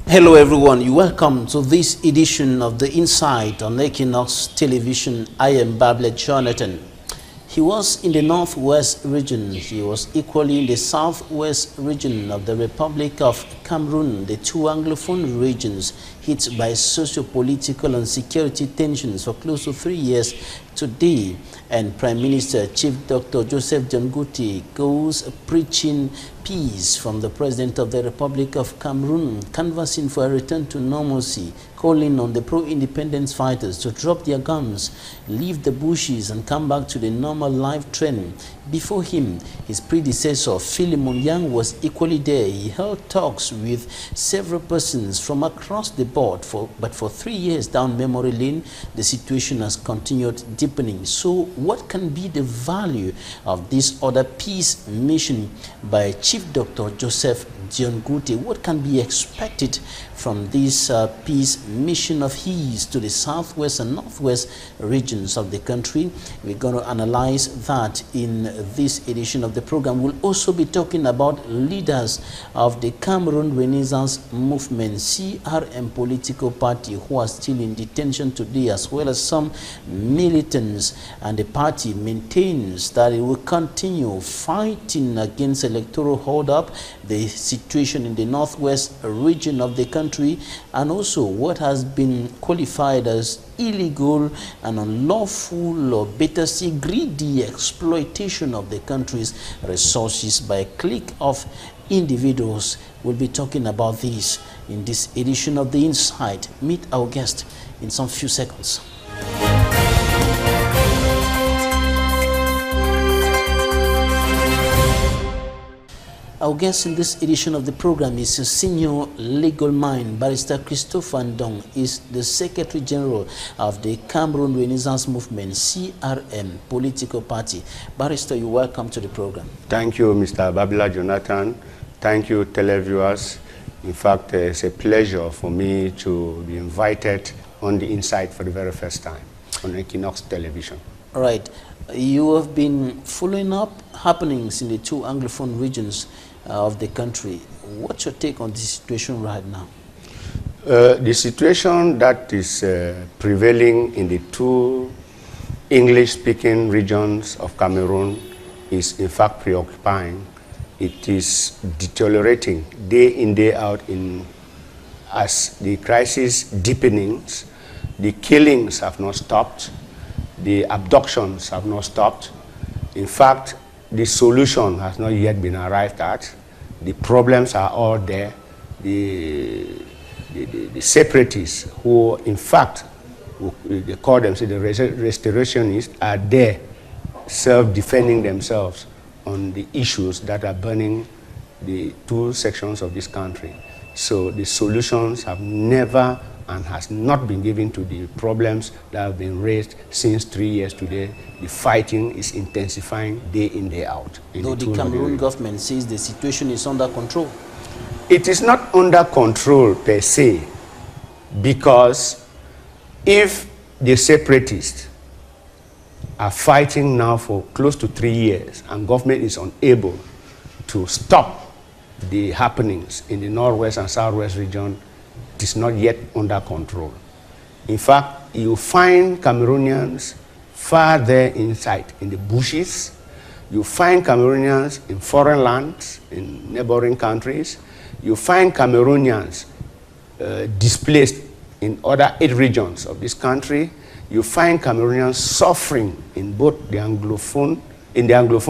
Hello everyone, you welcome to this edition of The Insight on Equinox Television. I am Bablet Jonathan. He was in the northwest region. He was equally in the southwest region of the Republic of Cameroon, the two Anglophone regions hit by socio-political and security tensions for close to 3 years today. And Prime Minister Chief Dr. Joseph John Guti goes preaching peace from the President of the Republic of Cameroon, canvassing for a return to normalcy, calling on the pro-independence fighters to drop their guns, leave the bushes and come back to the normal life trend. Before him, his predecessor, Philemon Yang, was equally there. He held talks with several persons from across the board, but for 3 years down memory lane, the situation has continued deepening. So what can be the value of this other peace mission by Chief Dr. Joseph John Guti? What can be expected from this peace mission of his to the southwest and northwest regions of the country? We're going to analyze that in this edition of the program. We'll also be talking about leaders of the Cameroon Renaissance Movement, CRM political party, who are still in detention today, as well as some militants. And the party maintains that it will continue fighting against electoral hold-up, the situation in the northwest region of the country, and also what has been qualified as illegal and unlawful, or better say greedy, exploitation of the country's resources by a clique of individuals. We'll be talking about this in this edition of The Insight. Meet our guest in some few seconds. Our guest in this edition of the program is a senior legal mind. Barrister Christopher NDONG is the Secretary General of the Cameroon Renaissance Movement, CRM political party. Barrister, you're welcome to the program. Thank you, Mr. Babila Jonathan. Thank you, televiewers. In fact, it's a pleasure for me to be invited on The Insight for the very first time on Equinox Television. All right. You have been following up happenings in the two Anglophone regions of the country. What's your take on the situation right now? The situation that is prevailing in the two English-speaking regions of Cameroon is in fact preoccupying. It is deteriorating day in, day out. As the crisis deepens, the killings have not stopped, the abductions have not stopped. In fact, the solution has not yet been arrived at. The problems are all there. The separatists, who in fact, they call themselves the restorationists, are there self-defending themselves on the issues that are burning the two sections of this country. So the solutions have never and has not been given to the problems that have been raised since 3 years today. The fighting is intensifying day in, day out. Though the Cameroon government says the situation is under control. It is not under control per se, because if the separatists are fighting now for close to 3 years and government is unable to stop the happenings in the northwest and southwest region, it is not yet under control. In fact, you find Cameroonians far there inside in the bushes. You find Cameroonians in foreign lands, in neighboring countries. You find Cameroonians displaced in other 8 regions of this country. You find Cameroonians suffering in both the Anglophone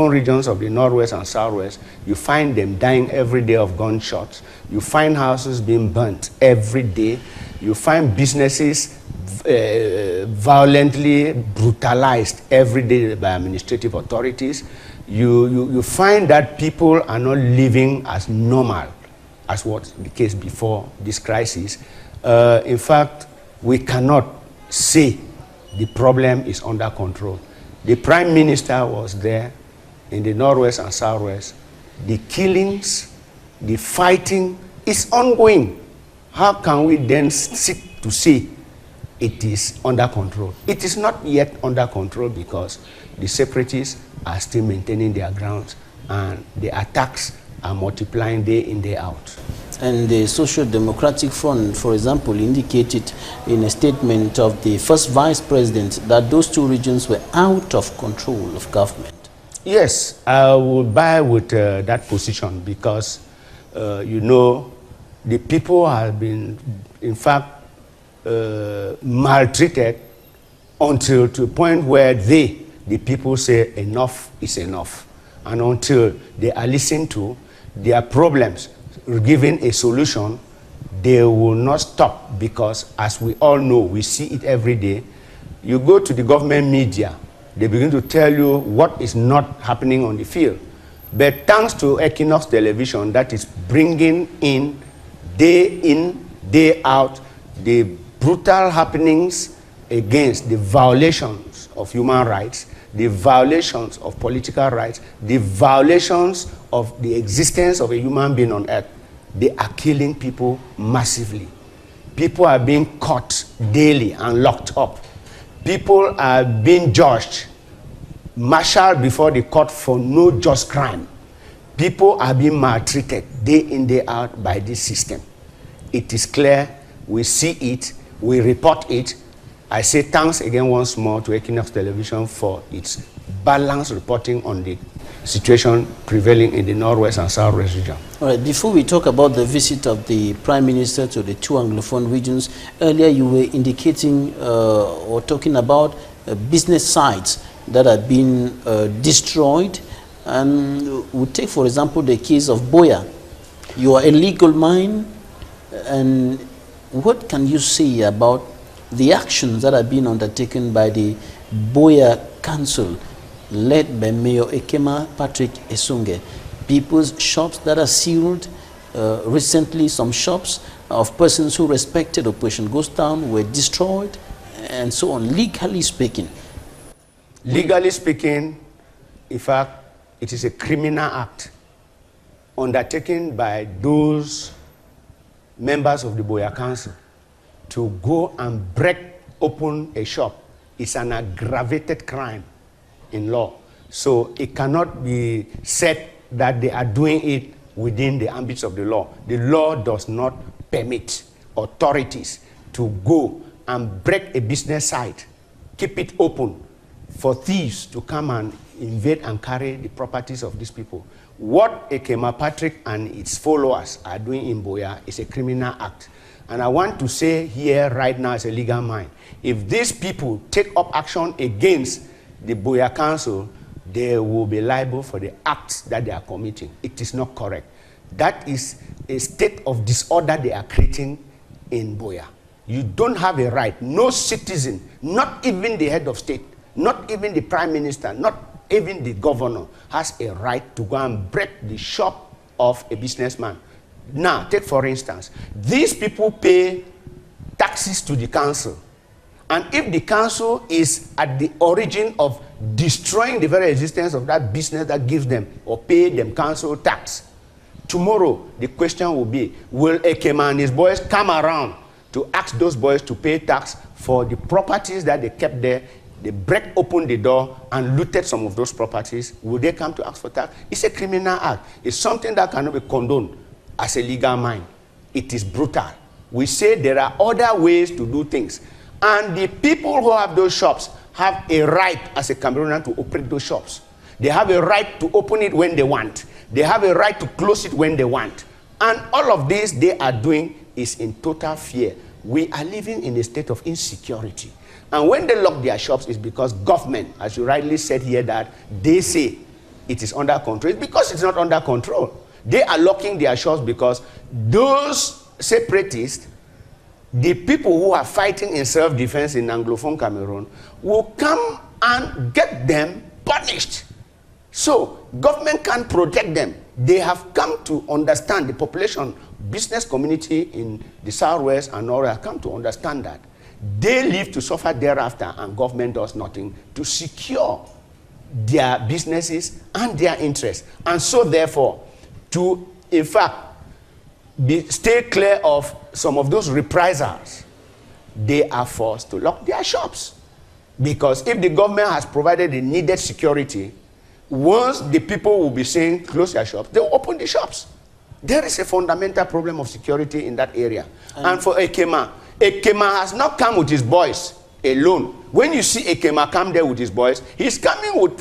regions of the northwest and southwest. You find them dying every day of gunshots. You find houses being burnt every day. You find businesses violently brutalized every day by administrative authorities. You find that people are not living as normal as was the case before this crisis. In fact, we cannot say the problem is under control. The Prime Minister was there in the northwest and southwest. The killings, the fighting is ongoing. How can we then seek to say it is under control? It is not yet under control because the separatists are still maintaining their grounds and the attacks are multiplying day in, day out. And the Social Democratic Front, for example, indicated in a statement of the first vice president that those two regions were out of control of government. Yes, I will buy with that position because, you know, the people have been, in fact, maltreated until to a point where the people say enough is enough. And until they are listened to, their problems given a solution, they will not stop, because as we all know, we see it every day. You go to the government media, they begin to tell you what is not happening on the field. But thanks to Equinox television that is bringing in, day out, the brutal happenings against the violations of human rights, the violations of political rights, the violations of the existence of a human being on earth, they are killing people massively. People are being caught daily and locked up. People are being judged, marshaled before the court for no just crime. People are being maltreated day in, day out by this system. It is clear, we see it, we report it. I say thanks again once more to Equinox Television for its balanced reporting on the situation prevailing in the Northwest and Southwest region. All right, before we talk about the visit of the Prime Minister to the two Anglophone regions, earlier you were indicating or talking about business sites that have been destroyed. And we take, for example, the case of Boya. You are a legal mine, and what can you say about the actions that are being undertaken by the Boya Council, led by Mayor Ekema Patrick Esunge? People's shops that are sealed, recently some shops of persons who respected Operation Ghost Town were destroyed, and so on, legally speaking. Legally speaking, in fact, it is a criminal act undertaken by those members of the Boya Council to go and break open a shop. It's an aggravated crime in law. So it cannot be said that they are doing it within the ambits of the law. The law does not permit authorities to go and break a business site, keep it open for thieves to come and invade and carry the properties of these people. What Ekema Patrick and its followers are doing in Boya is a criminal act. And I want to say here right now as a legal mind, if these people take up action against the Boya Council, they will be liable for the acts that they are committing. It is not correct. That is a state of disorder they are creating in Boya. You don't have a right, no citizen, not even the head of state, not even the prime minister, not even the governor has a right to go and break the shop of a businessman. Now, take for instance, these people pay taxes to the council. And if the council is at the origin of destroying the very existence of that business that gives them or pay them council tax, tomorrow the question will be, will Ekema and his boys come around to ask those boys to pay tax for the properties that they kept there? They break open the door and looted some of those properties. Will they come to ask for tax? It's a criminal act. It's something that cannot be condoned as a legal mind. It is brutal. We say there are other ways to do things. And the people who have those shops have a right as a Cameroonian to operate those shops. They have a right to open it when they want. They have a right to close it when they want. And all of this they are doing is in total fear. We are living in a state of insecurity. And when they lock their shops, it's because government, as you rightly said here, that they say it is under control. It's because it's not under control. They are locking their shops because those separatists, the people who are fighting in self-defense in Anglophone Cameroon, will come and get them punished. So government can't protect them. They have come to understand, the population, business community in the Southwest and all have come to understand that. They live to suffer thereafter, and government does nothing to secure their businesses and their interests. And so therefore, to in fact stay clear of some of those reprisals, they are forced to lock their shops. Because if the government has provided the needed security, once the people will be saying close your shops, they will open the shops. There is a fundamental problem of security in that area. And for Ekema has not come with his boys alone. When you see Ekema come there with his boys, he's coming with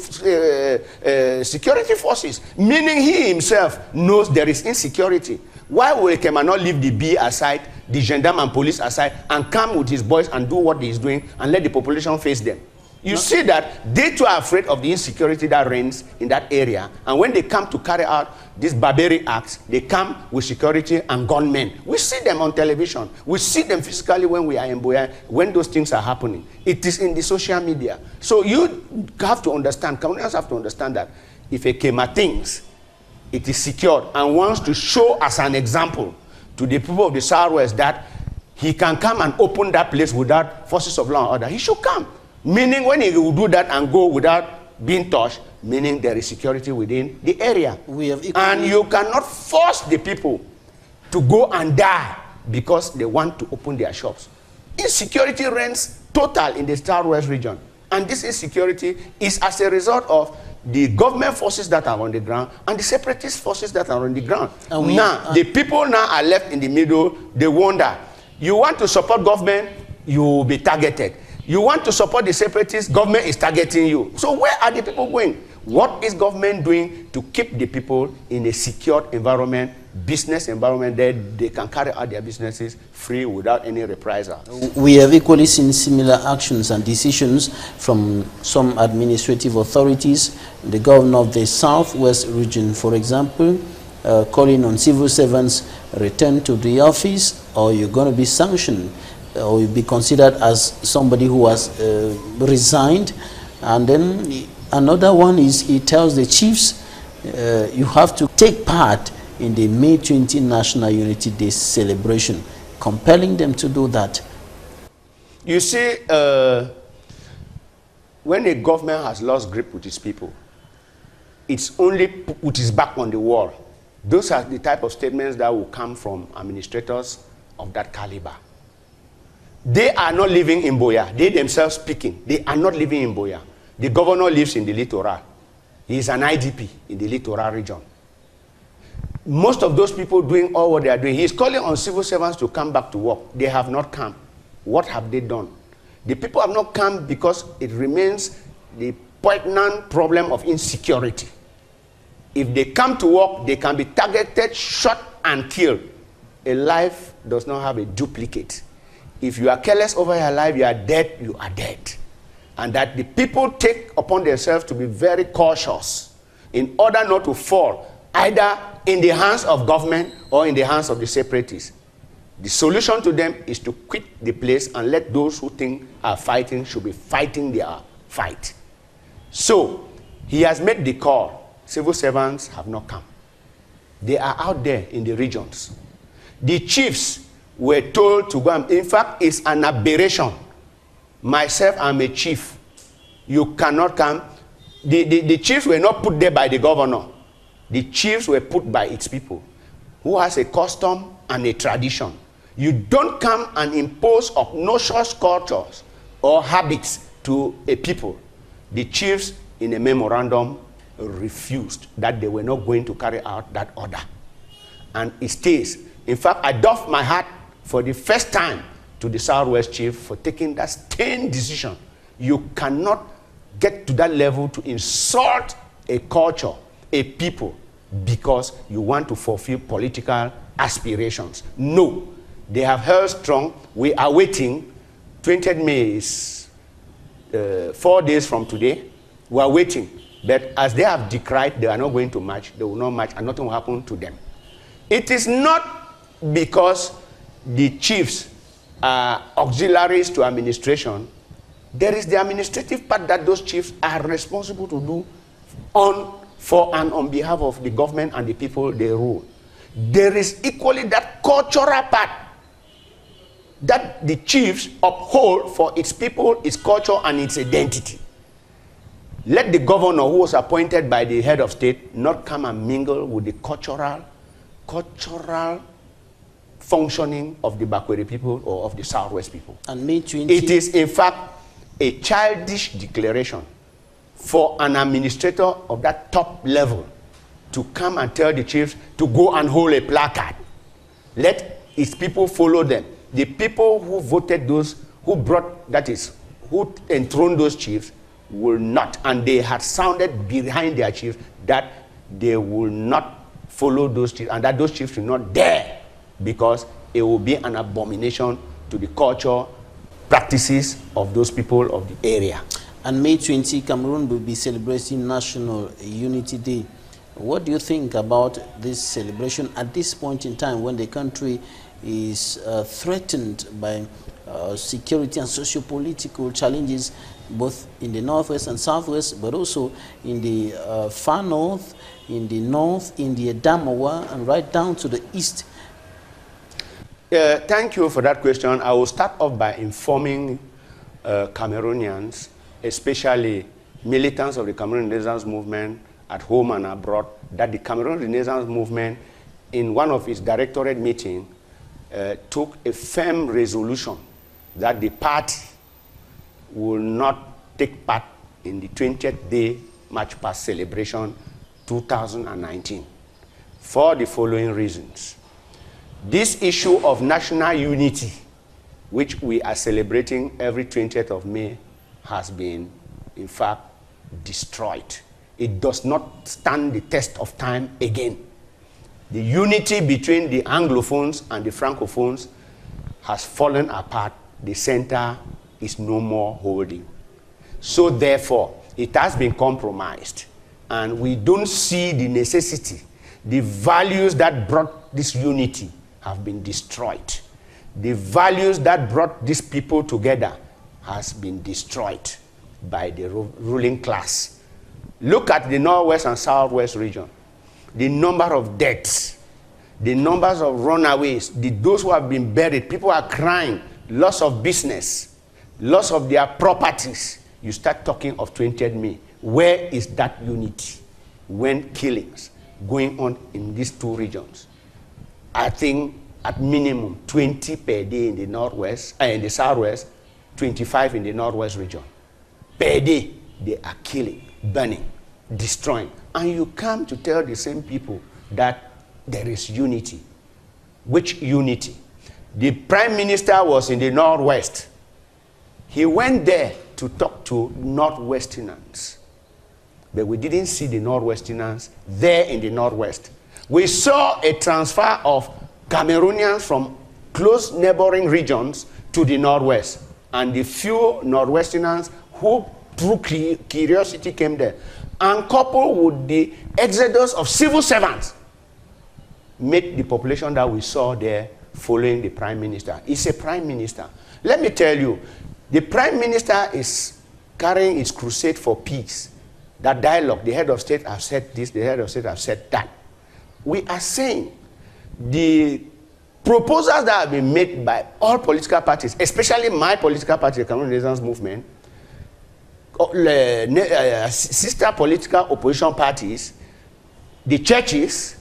security forces, meaning he himself knows there is insecurity. Why will Ekema not leave the B aside, the gendarme and police aside, and come with his boys and do what he's doing and let the population face them? You see that they too are afraid of the insecurity that reigns in that area. And when they come to carry out these barbaric acts, they come with security and gunmen. We see them on television. We see them physically when we are in Boya, when those things are happening. It is in the social media. So you have to understand, Cameroonians have to understand that if a Kema thinks it is secured and wants to show as an example to the people of the Southwest that he can come and open that place without forces of law and order, he should come. Meaning when he will do that and go without being touched, meaning there is security within the area. And you cannot force the people to go and die because they want to open their shops. Insecurity reigns total in the Southwest region. And this insecurity is as a result of the government forces that are on the ground and the separatist forces that are on the ground. Now, the people now are left in the middle. They wonder, you want to support government, you will be targeted. You want to support the separatists, government is targeting you. So where are the people going? What is government doing to keep the people in a secured environment, business environment that they can carry out their businesses free without any reprisal? We have equally seen similar actions and decisions from some administrative authorities. The governor of the Southwest region, for example, calling on civil servants, return to the office or you're going to be sanctioned. Or you'll be considered as somebody who has resigned. And then another one is he tells the chiefs, you have to take part in the May 20 National Unity Day celebration, compelling them to do that. You see, when a government has lost grip with its people, it's only put its back on the wall. Those are the type of statements that will come from administrators of that caliber. They are not living in Boya. They themselves speaking. They are not living in Boya. The governor lives in the littoral. He is an IDP in the littoral region. Most of those people doing all what they are doing, he is calling on civil servants to come back to work. They have not come. What have they done? The people have not come because it remains the poignant problem of insecurity. If they come to work, they can be targeted, shot, and killed. A life does not have a duplicate. If you are careless over your life, you are dead, you are dead. And that the people take upon themselves to be very cautious in order not to fall either in the hands of government or in the hands of the separatists. The solution to them is to quit the place and let those who think are fighting should be fighting their fight. So, he has made the call. Civil servants have not come. They are out there in the regions. The chiefs were told to go. In fact, it's an aberration. Myself, I'm a chief. You cannot come. The chiefs were not put there by the governor. The chiefs were put by its people, who has a custom and a tradition. You don't come and impose obnoxious cultures or habits to a people. The chiefs, in a memorandum, refused that they were not going to carry out that order. And it stays. In fact, I doff my hat for the first time to the Southwest chief for taking that stern decision. You cannot get to that level to insult a culture, a people, because you want to fulfill political aspirations. No, they have held strong. We are waiting. 20th May is 4 days from today. We are waiting. But as they have decried, they are not going to march. They will not march and nothing will happen to them. It is not because the chiefs are auxiliaries to administration. There is the administrative part that those chiefs are responsible to do for and on behalf of the government and the people they rule. There is equally that cultural part that the chiefs uphold for its people, its culture, and its identity. Let the governor who was appointed by the head of state not come and mingle with the cultural functioning of the Bakweri people or of the Southwest people. And May 20. It is, in fact, a childish declaration for an administrator of that top level to come and tell the chiefs to go and hold a placard. Let his people follow them. The people who voted those, who brought, that is, who enthroned those chiefs, will not. And they had sounded behind their chiefs that they will not follow those chiefs, and that those chiefs will not dare, because it will be an abomination to the culture, practices of those people of the area. And May 20, Cameroon will be celebrating National Unity Day. What do you think about this celebration at this point in time when the country is threatened by security and socio-political challenges, both in the northwest and southwest, but also in the far north, in the north, in the Adamawa, and right down to the east? Thank you for that question. I will start off by informing Cameroonians, especially militants of the Cameroon Renaissance Movement at home and abroad, that the Cameroon Renaissance Movement, in one of its directorate meetings, took a firm resolution that the party will not take part in the 20th day March Past celebration 2019 for the following reasons. This issue of national unity, which we are celebrating every 20th of May, has been, in fact, destroyed. It does not stand the test of time again. The unity between the Anglophones and the Francophones has fallen apart. The center is no more holding. So therefore, it has been compromised, and we don't see the necessity. The values that brought this unity have been destroyed. The values that brought these people together has been destroyed by the ruling class. Look at the northwest and southwest region. The number of deaths, the numbers of runaways, those who have been buried, people are crying, loss of business, loss of their properties. You start talking of 20th May. Where is that unity when killings going on in these two regions? I think at minimum 20 per day in the northwest, in the southwest, 25 in the northwest region. Per day, they are killing, burning, destroying. And you come to tell the same people that there is unity. Which unity? The Prime Minister was in the northwest. He went there to talk to northwesterners. But we didn't see the northwesterners there in the northwest. We saw a transfer of Cameroonians from close neighboring regions to the northwest. And the few northwesterners who, through curiosity, came there, and coupled with the exodus of civil servants, made the population that we saw there following the Prime Minister. It's a Prime Minister. Let me tell you, the Prime Minister is carrying his crusade for peace. That dialogue, the head of state have said this, the head of state have said that. We are saying the proposals that have been made by all political parties, especially my political party, the Cameroon Renaissance Movement, sister political opposition parties, the churches,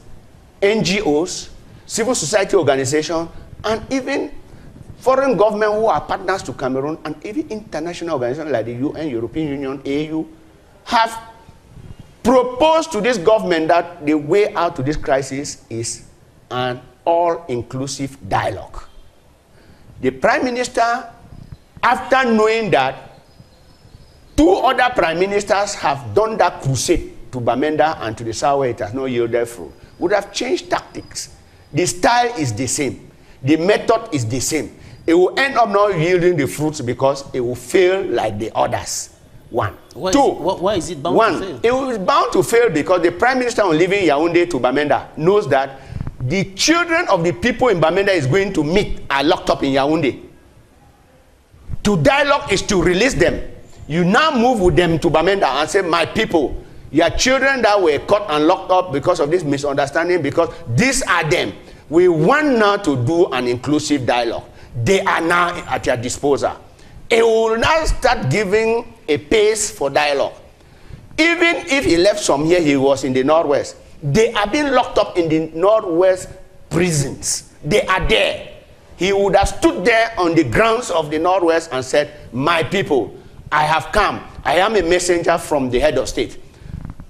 NGOs, civil society organizations, and even foreign government who are partners to Cameroon, and even international organizations like the UN, European Union, AU, have proposed to this government that the way out to this crisis is an all-inclusive dialogue. The Prime Minister, after knowing that 2 other Prime Ministers have done that crusade to Bamenda and to the south where it has not yielded fruit, would have changed tactics. The style is the same. The method is the same. It will end up not yielding the fruits because it will fail like the others. One. Why is it bound to fail? It was bound to fail because the Prime Minister on leaving Yaoundé to Bamenda knows that the children of the people in Bamenda is going to meet are locked up in Yaoundé. To dialogue is to release them. You now move with them to Bamenda and say, my people, your children that were caught and locked up because of this misunderstanding, because these are them. We want now to do an inclusive dialogue. They are now at your disposal. It will now start giving a pace for dialogue. Even if he left from here, he was in the northwest. They are being locked up in the northwest prisons. They are there. He would have stood there on the grounds of the northwest and said, my people, I have come. I am a messenger from the head of state.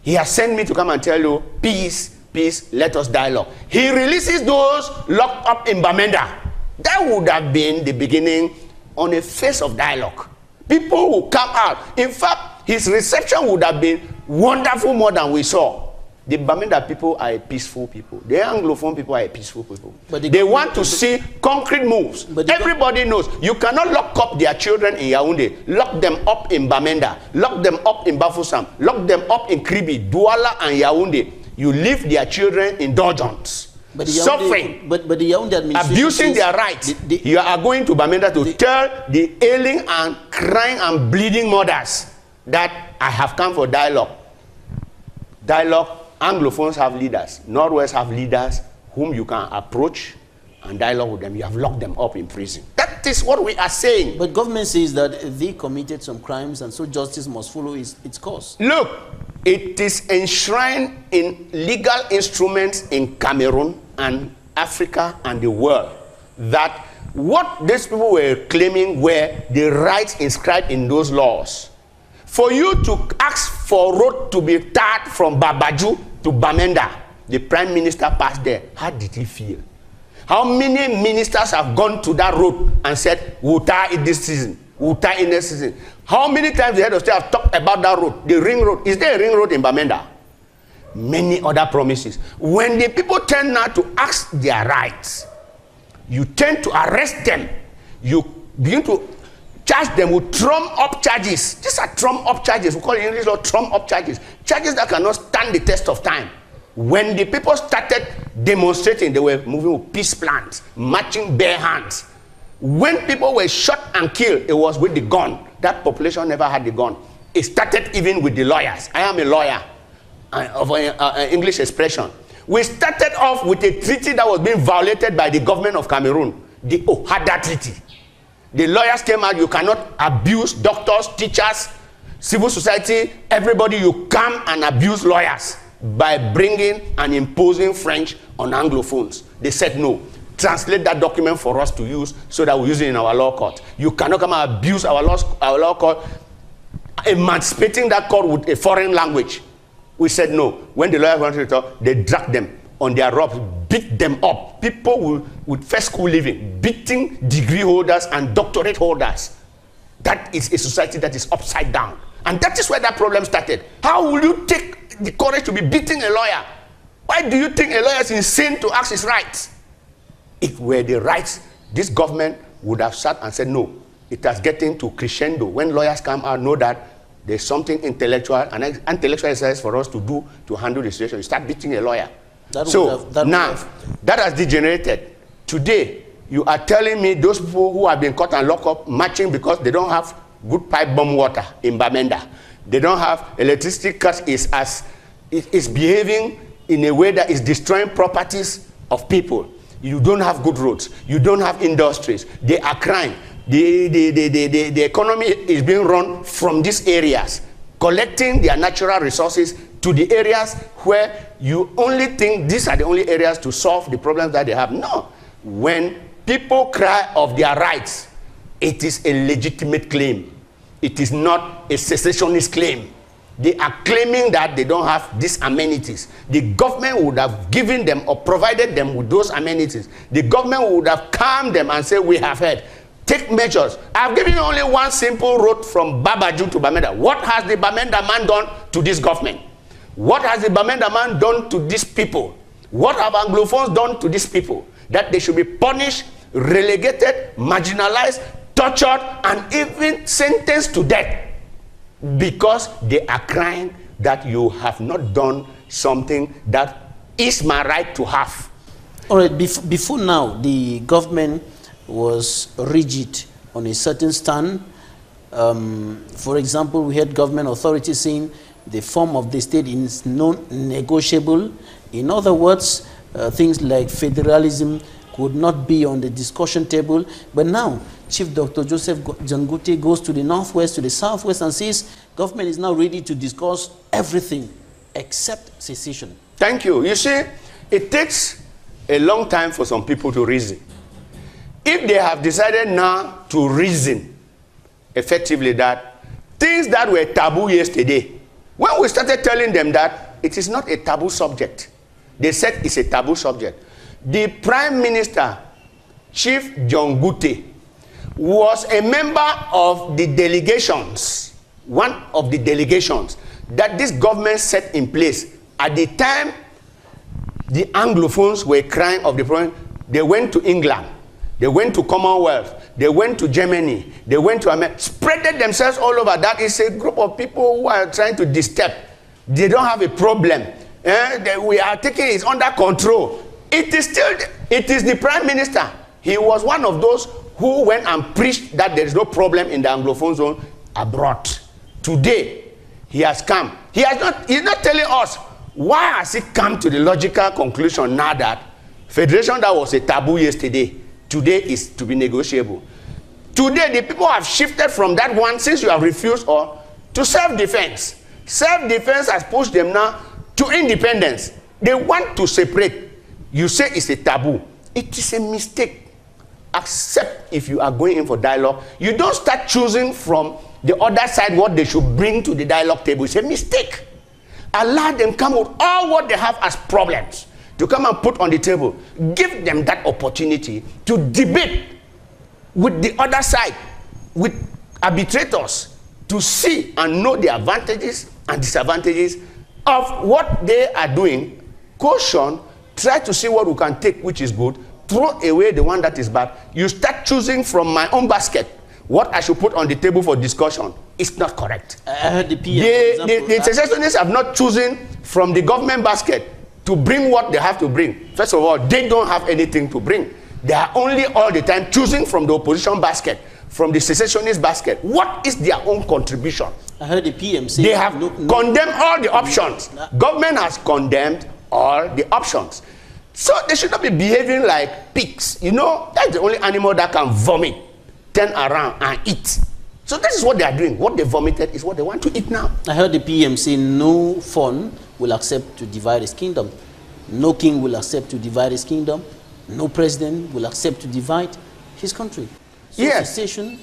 He has sent me to come and tell you, peace, peace, let us dialogue. He releases those locked up in Bamenda. That would have been the beginning on a face of dialogue. People will come out. In fact, his reception would have been wonderful more than we saw. The Bamenda people are a peaceful people. The Anglophone people are a peaceful people. But they want to see concrete moves. But everybody knows you cannot lock up their children in Yaoundé, lock them up in Bamenda, lock them up in Bafoussam, lock them up in Kribi, Douala and Yaoundé. You leave their children in dungeons, suffering, but the Yaoundé administration abusing their rights. You are going to Bamenda to tell the ailing and crying and bleeding mothers that I have come for dialogue. Dialogue. Anglophones have leaders. Northwest have leaders whom you can approach and dialogue with them. You have locked them up in prison. That is what we are saying. But government says that they committed some crimes and so justice must follow its course. Look, it is enshrined in legal instruments in Cameroon and Africa and the world that what these people were claiming were the rights inscribed in those laws. For you to ask for road to be tarred from Babaju to Bamenda, the prime minister passed there. How did he feel? How many ministers have gone to that road and said, we'll tar it this season, we'll tar it next season? How many times the head of state have talked about that road, the ring road? Is there a ring road in Bamenda? Many other promises. When the people turn now to ask their rights, you tend to arrest them. You begin to charge them with trump-up charges. These are trump-up charges. We call it in English law trump-up charges. Charges that cannot stand the test of time. When the people started demonstrating, they were moving with peace plans, marching bare hands. When people were shot and killed, it was with the gun. That population never had the gun. It started even with the lawyers. I am a lawyer of an English expression. We started off with a treaty that was being violated by the government of Cameroon, the Ohada Treaty. The lawyers came out, you cannot abuse doctors, teachers, civil society, everybody. You come and abuse lawyers by bringing and imposing French on Anglophones. They said no. Translate that document for us to use so that we use it in our law court. You cannot come and abuse our law court, emancipating that court with a foreign language. We said no. When the lawyers wanted to talk, they dragged them on their ropes, beat them up. People with first school living, beating degree holders and doctorate holders. That is a society that is upside down. And that is where that problem started. How will you take the courage to be beating a lawyer? Why do you think a lawyer is insane to ask his rights? If were the rights, this government would have sat and said, no, it has getting to crescendo. When lawyers come out, know that there's something intellectual, an intellectual exercise for us to do to handle the situation. You start beating a lawyer. That has degenerated. Today, you are telling me those people who have been caught and locked up marching because they don't have good pipe bomb water in Bamenda. They don't have electricity cuts is behaving in a way that is destroying properties of people. You don't have good roads. You don't have industries. They are crying. The economy is being run from these areas, collecting their natural resources to the areas where you only think these are the only areas to solve the problems that they have. No. When people cry of their rights, it is a legitimate claim. It is not a secessionist claim. They are claiming that they don't have these amenities. The government would have given them or provided them with those amenities. The government would have calmed them and said, we have heard. Take measures. I've given you only one simple road from Babaju to Bamenda. What has the Bamenda man done to this government? What has the Bamenda man done to these people? What have Anglophones done to these people? That they should be punished, relegated, marginalized, tortured, and even sentenced to death because they are crying that you have not done something that is my right to have. All right, before now, the government was rigid on a certain stand. For example, we had government authorities saying the form of the state is non-negotiable. In other words, things like federalism could not be on the discussion table. But now, Chief Dr. Joseph Jangote goes to the northwest, to the southwest, and says government is now ready to discuss everything except secession. Thank you. You see, it takes a long time for some people to reason. If they have decided now to reason effectively that things that were taboo yesterday When we started telling them that it is not a taboo subject, they said it's a taboo subject. The Prime Minister, Chief John Gute, was a member of the delegations, one of the delegations that this government set in place. At the time, the Anglophones were crying of the problem. They went to England, they went to Commonwealth, they went to Germany, they went to America, spreaded themselves all over. That is a group of people who are trying to disturb. They don't have a problem. We are taking it under control. It is the Prime Minister. He was one of those who went and preached that there is no problem in the Anglophone zone abroad. Today, he has come. He's not telling us why has he come to the logical conclusion now that federation that was a taboo yesterday, today is to be negotiable. Today, the people have shifted from that one, since you have refused, or to self-defense. Self-defense has pushed them now to independence. They want to separate. You say it's a taboo. It is a mistake. Except if you are going in for dialogue, you don't start choosing from the other side what they should bring to the dialogue table. It's a mistake. Allow them come with all what they have as problems to come and put on the table. Give them that opportunity to debate with the other side, with arbitrators, to see and know the advantages and disadvantages of what they are doing. Caution, try to see what we can take which is good, throw away the one that is bad. You start choosing from my own basket what I should put on the table for discussion. It's not correct. I heard the PM, the secessionists have not chosen from the government basket to bring what they have to bring. First of all, they don't have anything to bring. They are only all the time choosing from the opposition basket, from the secessionist basket. What is their own contribution? I heard the PM say they have condemned all the options. Government has condemned all the options. So they should not be behaving like pigs. You know, that's the only animal that can vomit, turn around and eat. So this is what they are doing. What they vomited is what they want to eat now. I heard the PM say no fun will accept to divide his kingdom. No king will accept to divide his kingdom. No president will accept to divide his country. So yes. secession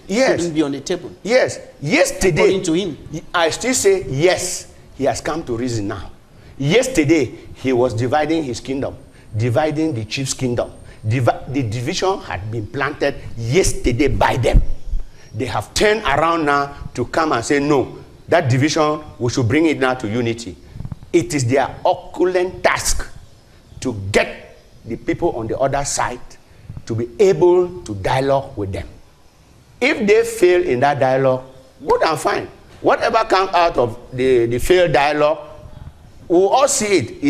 shouldn't be on the table. Yes. Yesterday, according to him, I still say yes, he has come to reason now. Yesterday, he was dividing his kingdom, dividing the chief's kingdom. The division had been planted yesterday by them. They have turned around now to come and say, no, that division, we should bring it now to unity. It is their opulent task to get the people on the other side to be able to dialogue with them. If they fail in that dialogue, good and fine. Whatever comes out of the failed dialogue, we'll all see it.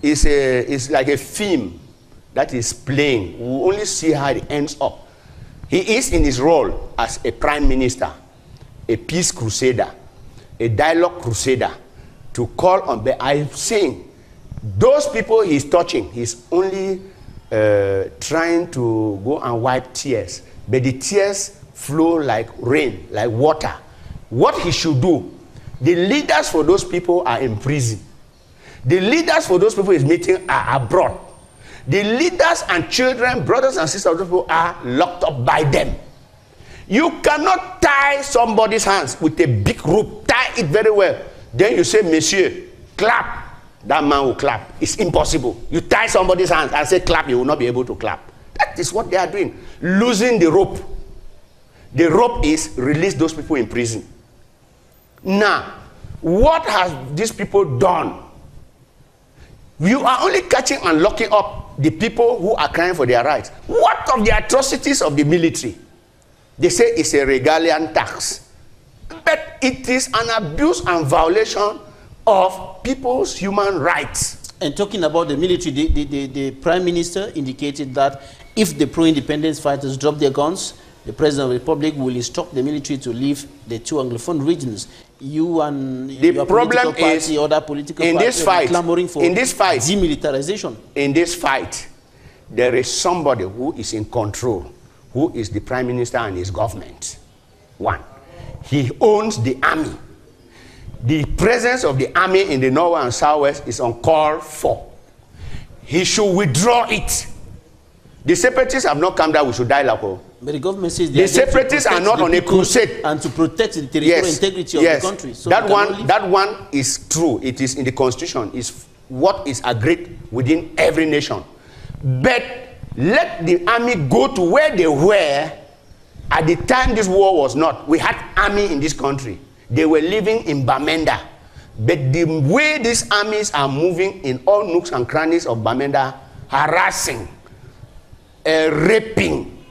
It's like a film that is playing. We'll only see how it ends up. He is in his role as a prime minister, a peace crusader, a dialogue crusader, to call on. But I'm saying, those people he's touching, he's only trying to go and wipe tears. But the tears flow like rain, like water. What he should do, the leaders for those people are in prison. The leaders for those people he's meeting are abroad. The leaders and children, brothers and sisters of those people are locked up by them. You cannot tie somebody's hands with a big rope. Tie it very well. Then you say, monsieur, clap. That man will clap. It's impossible. You tie somebody's hands and say clap, you will not be able to clap. That is what they are doing. Losing the rope. The rope is release those people in prison. Now, what has these people done? You are only catching and locking up the people who are crying for their rights. What of the atrocities of the military? They say it's a regalian tax. But it is an abuse and violation of people's human rights. And talking about the military, the Prime Minister indicated that if the pro-independence fighters drop their guns, the President of the Republic will instruct the military to leave the two Anglophone regions. You and your political party, other political parties are clamoring for demilitarization. In this fight, there is somebody who is in control, who is the Prime Minister and his government. One, he owns the army. The presence of the army in the north and southwest is uncalled for. He should withdraw it. The separatists have not come that we should die like all. But the government says the separatists are not on a crusade. And to protect the territorial integrity of the country. So that one is true. It is in the constitution. It's what is agreed within every nation. But let the army go to where they were at the time this war was not. We had army in this country. They were living in Bamenda. But the way these armies are moving in all nooks and crannies of Bamenda, harassing, raping,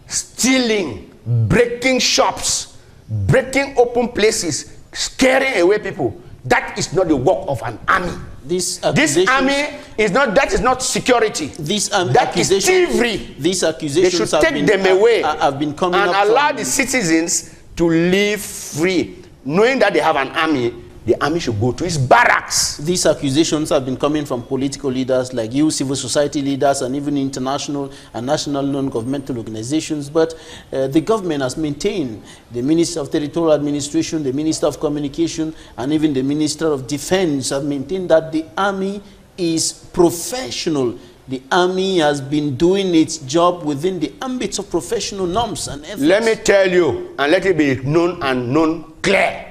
stealing, breaking shops, breaking open places, scaring away people. That is not the work of an army. This army is not, that is not security. That is thievery. These accusations they should take them away have been coming and up allow the citizens to live free. Knowing that they have an army, the army should go to its barracks. These accusations have been coming from political leaders like you, civil society leaders, and even international and national non-governmental organizations. But the government has maintained, the Minister of Territorial Administration, the Minister of Communication, and even the Minister of Defense have maintained that the army is professional. The army has been doing its job within the ambit of professional norms and efforts. Let me tell you, and let it be known and known clear.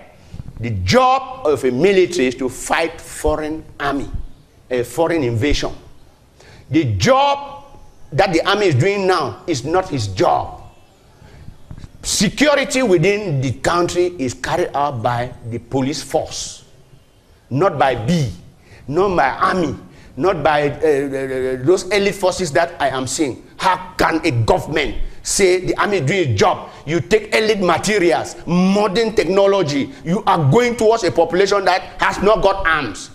The job of a military is to fight foreign army, a foreign invasion. The job that the army is doing now is not his job. Security within the country is carried out by the police force, not by B, not by army, not by those elite forces that I am seeing. How can a government say the army is doing a job? You take elite materials, modern technology, you are going towards a population that has not got arms.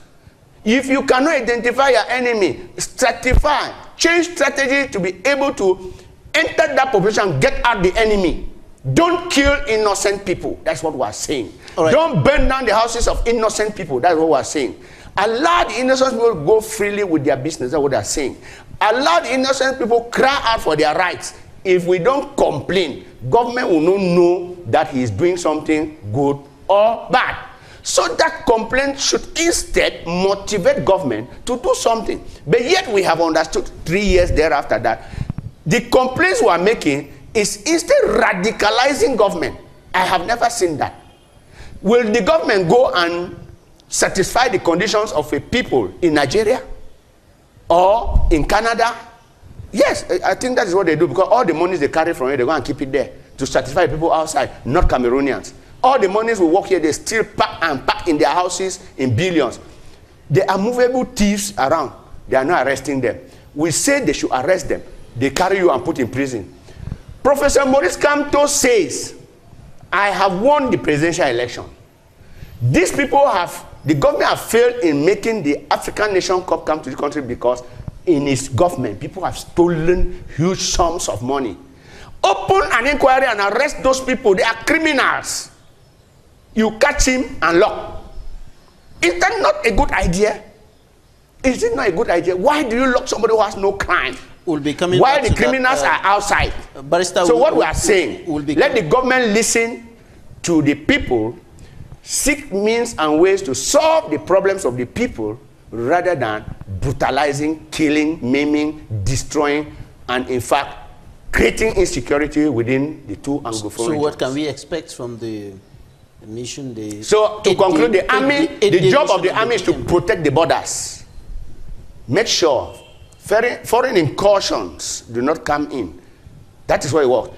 If you cannot identify your enemy, stratify, change strategy to be able to enter that population, get out the enemy. Don't kill innocent people. That's what we are saying. Right. Don't burn down the houses of innocent people. That's what we are saying. Allow the innocent people to go freely with their business. That's what they are saying. Allow the innocent people cry out for their rights. If we don't complain, government will not know that he is doing something good or bad. So that complaint should instead motivate government to do something. But yet we have understood 3 years thereafter that the complaints we are making is instead radicalizing government. I have never seen that. Will the government go and satisfy the conditions of a people in Nigeria or in Canada? Yes, I think that is what they do, because all the monies they carry from here, they go and keep it there to satisfy people outside, not Cameroonians. All the monies we work here, they still pack in their houses in billions. There are movable thieves around. They are not arresting them. We say they should arrest them. They carry you and put in prison. Professor Maurice Kamto says, I have won the presidential election. These people have, the government have failed in making the African Nation Cup come to the country because in its government, people have stolen huge sums of money. Open an inquiry and arrest those people. They are criminals. You catch him and lock. Is that not a good idea? Is it not a good idea? Why do you lock somebody who has no crime? We'll be coming while the criminals are outside. So what we are saying, let the government listen to the people, seek means and ways to solve the problems of the people, rather than brutalizing, killing, maiming, destroying, and in fact, creating insecurity within the two Anglophone So regions. what can we expect from the mission? So to conclude, the army, the job of the army is to protect the borders. Make sure foreign incursions do not come in. That is what it works.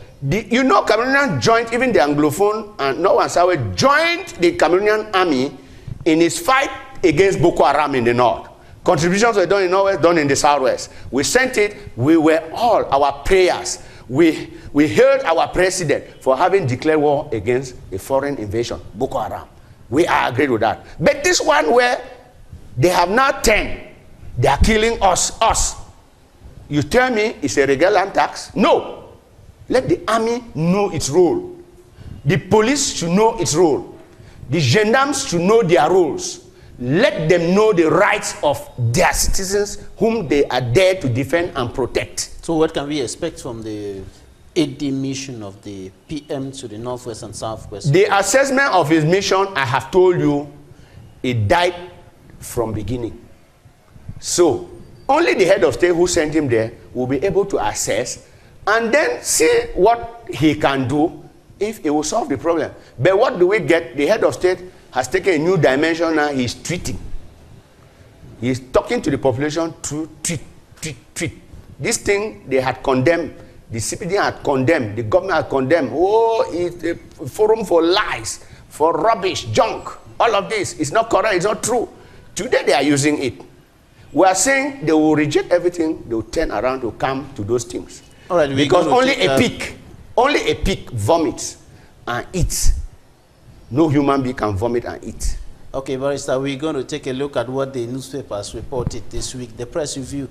You know, Cameroonians joined, even the Anglophone and North and South joined the Cameroonian army in its fight against Boko Haram in the north. Contributions were done in the northwest, done in the southwest. We sent it. We were all our prayers. We hailed our president for having declared war against a foreign invasion, Boko Haram. We are agreed with that. But this one where they have now turned, they are killing us. You tell me it's a regular tax? No. Let the army know its role. The police should know its role. The gendarmes should know their roles. Let them know the rights of their citizens whom they are there to defend and protect. So what can we expect from the 8-day mission of the PM to the northwest and southwest? The assessment of his mission, I have told you, it died from beginning. So only the head of state who sent him there will be able to assess and then see what he can do if it will solve the problem. But what do we get? The head of state has taken a new dimension now. He's treating. He's talking to the population to treat. This thing they had condemned. The CPD had condemned. The government had condemned. Oh, it's a forum for lies, for rubbish, junk. All of this is not correct. It's not true. Today they are using it. We are saying they will reject everything. They will turn around to come to those things. All right, because only a pig vomits and eats. No human being can vomit and eat. Okay, Barrister, we're going to take a look at what the newspapers reported this week. The press review.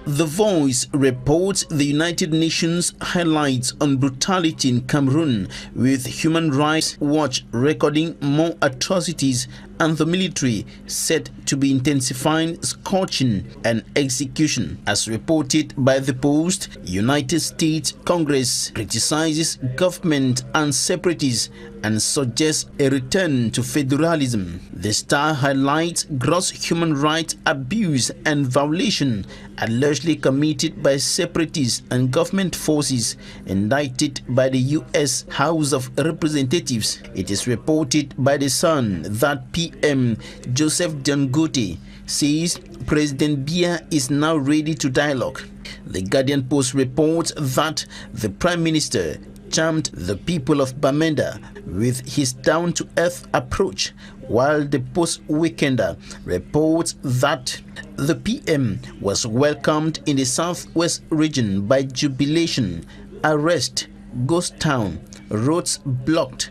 The Voice reports the United Nations highlights on brutality in Cameroon, with Human Rights Watch recording more atrocities and the military said to be intensifying scorching and execution. As reported by the Post, United States Congress criticizes government and separatists and suggests a return to federalism. The Star highlights gross human rights abuse and violation allegedly committed by separatists and government forces indicted by the U.S. House of Representatives. It is reported by The Sun that PM Joseph Dangote says President Biya is now ready to dialogue. The Guardian Post reports that the Prime Minister charmed the people of Bamenda with his down-to-earth approach, while the Post-Weekender reports that the PM was welcomed in the southwest region by jubilation, arrest, ghost town, roads blocked,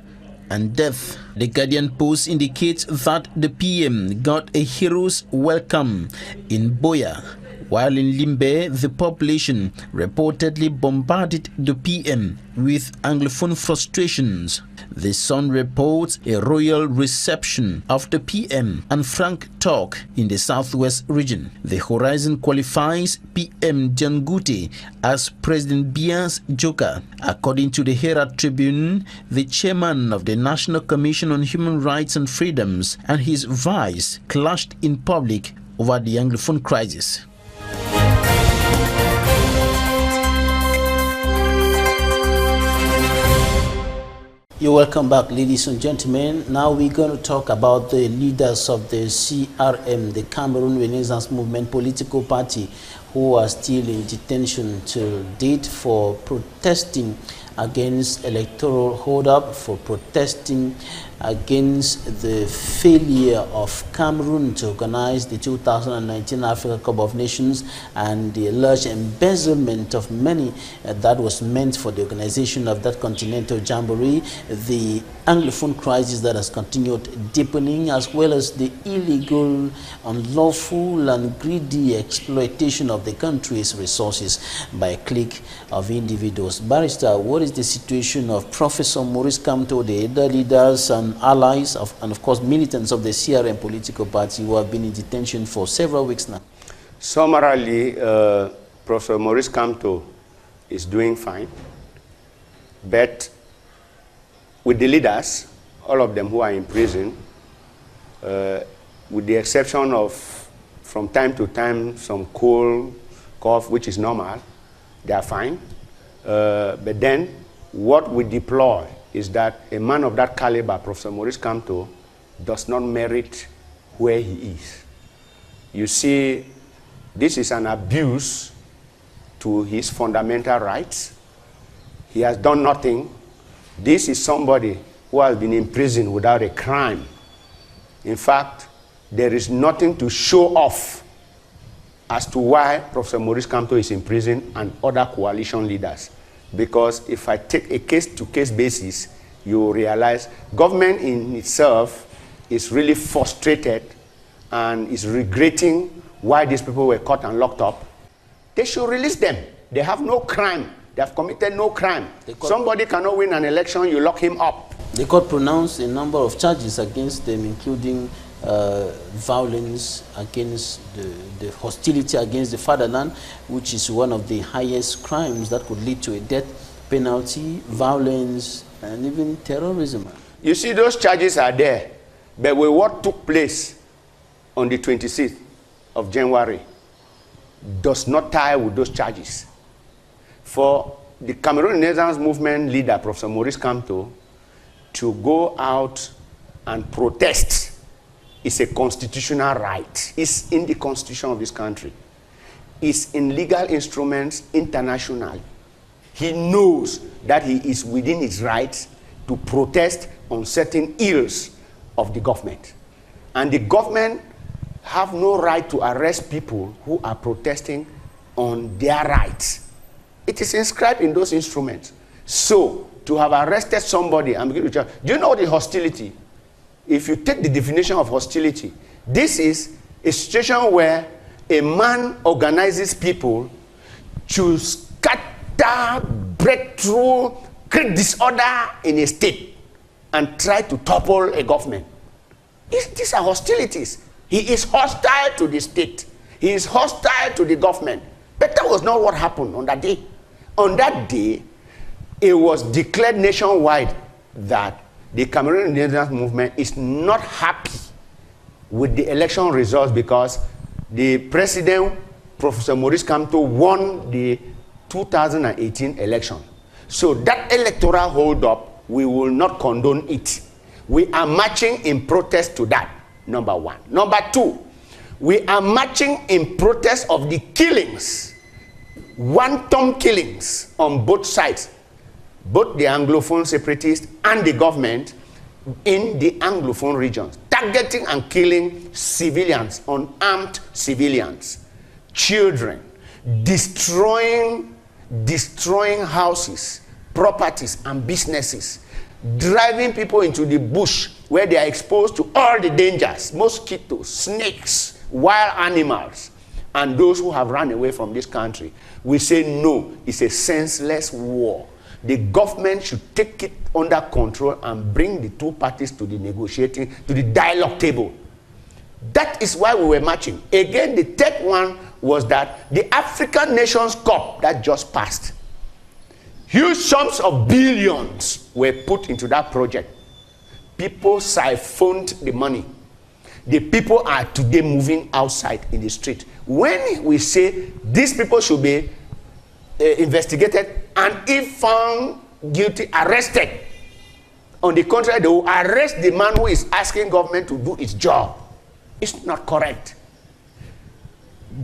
and death. The Guardian Post indicates that the PM got a hero's welcome in Boya, while in Limbe, the population reportedly bombarded the PM with Anglophone frustrations. The Sun reports a royal reception of the PM and frank talk in the southwest region. The Horizon qualifies PM Dangote as President Biya's joker. According to the Herald Tribune, the chairman of the National Commission on Human Rights and Freedoms and his vice clashed in public over the Anglophone crisis. You're welcome back, ladies and gentlemen. Now we're going to talk about the leaders of the CRM, the Cameroon Renaissance Movement political party, who are still in detention till date for protesting against electoral hold-up, for protesting against the failure of Cameroon to organize the 2019 Africa Cup of Nations and the alleged embezzlement of money that was meant for the organization of that continental jamboree, the Anglophone crisis that has continued deepening, as well as the illegal, unlawful and greedy exploitation of the country's resources by a clique of individuals. Barrister, what is the situation of Professor Maurice Kamto, the other leaders and allies and of course militants of the CRM political party who have been in detention for several weeks now? Summarily, Professor Maurice Kamto is doing fine, but with the leaders, all of them who are in prison, with the exception of from time to time some cough, which is normal, they are fine. But then what we deploy is that a man of that caliber, Professor Maurice Kamto, does not merit where he is. You see, this is an abuse to his fundamental rights. He has done nothing. This is somebody who has been in prison without a crime. In fact, there is nothing to show off as to why Professor Maurice Kamto is in prison and other coalition leaders. Because if I take a case-to-case basis, you will realize government in itself is really frustrated and is regretting why these people were caught and locked up. They should release them. They have no crime. They have committed no crime. Somebody cannot win an election, you lock him up. The court pronounced a number of charges against them, including violence against the hostility against the fatherland, which is one of the highest crimes that could lead to a death penalty, violence, and even terrorism. You see, those charges are there. But with what took place on the 26th of January does not tie with those charges. For the Cameroon Renaissance Movement leader, Professor Maurice Kamto, to go out and protest is a constitutional right. It's in the constitution of this country. It's in legal instruments internationally. He knows that he is within his rights to protest on certain ills of the government. And the government have no right to arrest people who are protesting on their rights. It is inscribed in those instruments. So, to have arrested somebody and begin to charge, do you know the hostility? If you take the definition of hostility, this is a situation where a man organizes people to scatter, break through, create disorder in a state and try to topple a government. These are hostilities. He is hostile to the state. He is hostile to the government. But that was not what happened on that day. On that day, it was declared nationwide that the Cameroon Renaissance Movement is not happy with the election results because the president, Professor Maurice Kamto, won the 2018 election. So that electoral hold-up, we will not condone it. We are marching in protest to that, number one. Number two, we are marching in protest of the killings, wanton killings on both sides, both the Anglophone separatists and the government in the Anglophone regions, targeting and killing civilians, unarmed civilians, children, destroying houses, properties, and businesses, driving people into the bush where they are exposed to all the dangers, mosquitoes, snakes, wild animals, and those who have run away from this country. We say no, it's a senseless war. The government should take it under control and bring the two parties to the negotiating, to the dialogue table. That is why we were marching. Again, the third one was that the African Nations Cup that just passed, huge sums of billions were put into that project. People siphoned the money. The people are today moving outside in the street. When we say these people should be investigated and if found guilty, arrested, on the contrary, they will arrest the man who is asking government to do its job. It's not correct.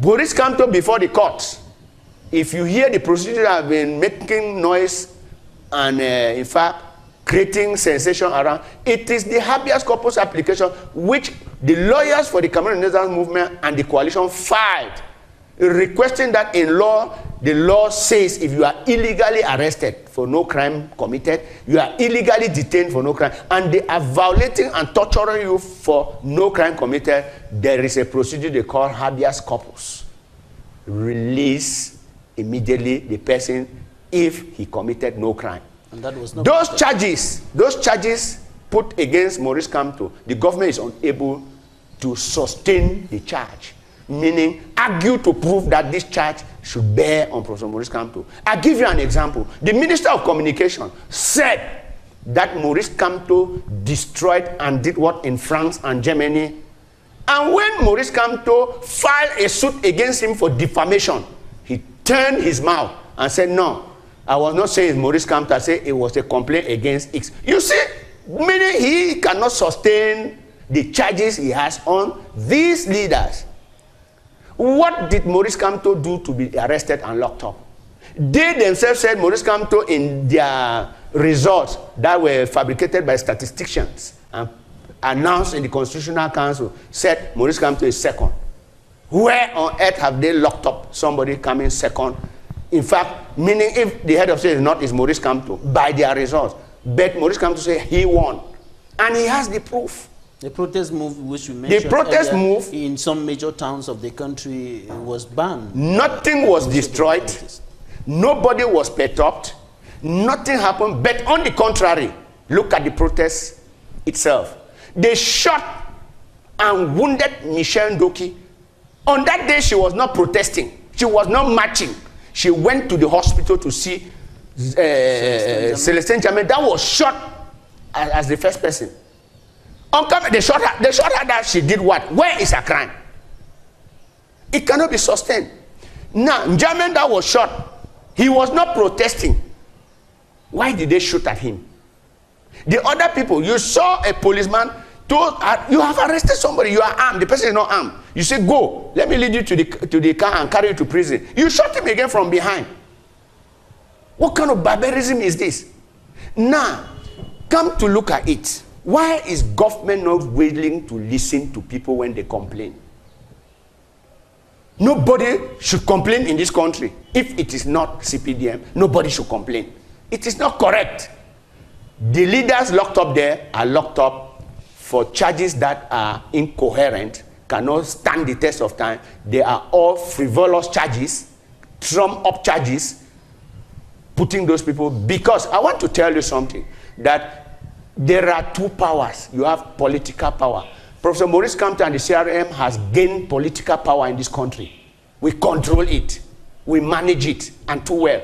Maurice Kamto before the courts, if you hear the procedure have been making noise and in fact creating sensation around, it is the habeas corpus application which the lawyers for the Cameroon Renaissance Movement and the coalition filed, requesting that in law, the law says if you are illegally arrested for no crime committed, you are illegally detained for no crime, and they are violating and torturing you for no crime committed, there is a procedure they call habeas corpus. Release immediately the person if he committed no crime. And that was not those charges put against Maurice Kamto, the government is unable to sustain the charge, meaning argue to prove that this charge should bear on Professor Maurice Kamto. I'll give you an example. The Minister of Communication said that Maurice Kamto destroyed and did what in France and Germany. And when Maurice Kamto filed a suit against him for defamation, he turned his mouth and said, no, I was not saying it's Maurice Kamto, I said it was a complaint against X. You see, meaning he cannot sustain the charges he has on these leaders. What did Maurice Kamto do to be arrested and locked up? They themselves said Maurice Kamto in their results that were fabricated by statisticians and announced in the Constitutional Council said Maurice Kamto is second. Where on earth have they locked up somebody coming second? In fact, meaning if the head of state is not, is Maurice Kamto by their results. But Maurice Kamto said he won. And he has the proof. The protest move, which you mentioned, the protest move in some major towns of the country was banned. Nothing was destroyed. Nobody was perturbed. Nothing happened. But on the contrary, look at the protest itself. They shot and wounded Michelle Ndoki. On that day, she was not protesting. She was not marching. She went to the hospital to see Celestin Jammeh. That was shot as the first person. On camera, they shot her that she did what? Where is her crime? It cannot be sustained. Now, Njamin that was shot, he was not protesting. Why did they shoot at him? The other people, you saw a policeman, you have arrested somebody, you are armed, the person is not armed. You say, go, let me lead you to the car and carry you to prison. You shot him again from behind. What kind of barbarism is this? Now, come to look at it. Why is government not willing to listen to people when they complain? Nobody should complain in this country. If it is not CPDM, nobody should complain. It is not correct. The leaders locked up there are locked up for charges that are incoherent, cannot stand the test of time. They are all frivolous charges, trump-up charges, putting those people, because I want to tell you something, that there are two powers. You have political power. Professor Maurice Kamto and the CRM has gained political power in this country. We control it. We manage it, and too well.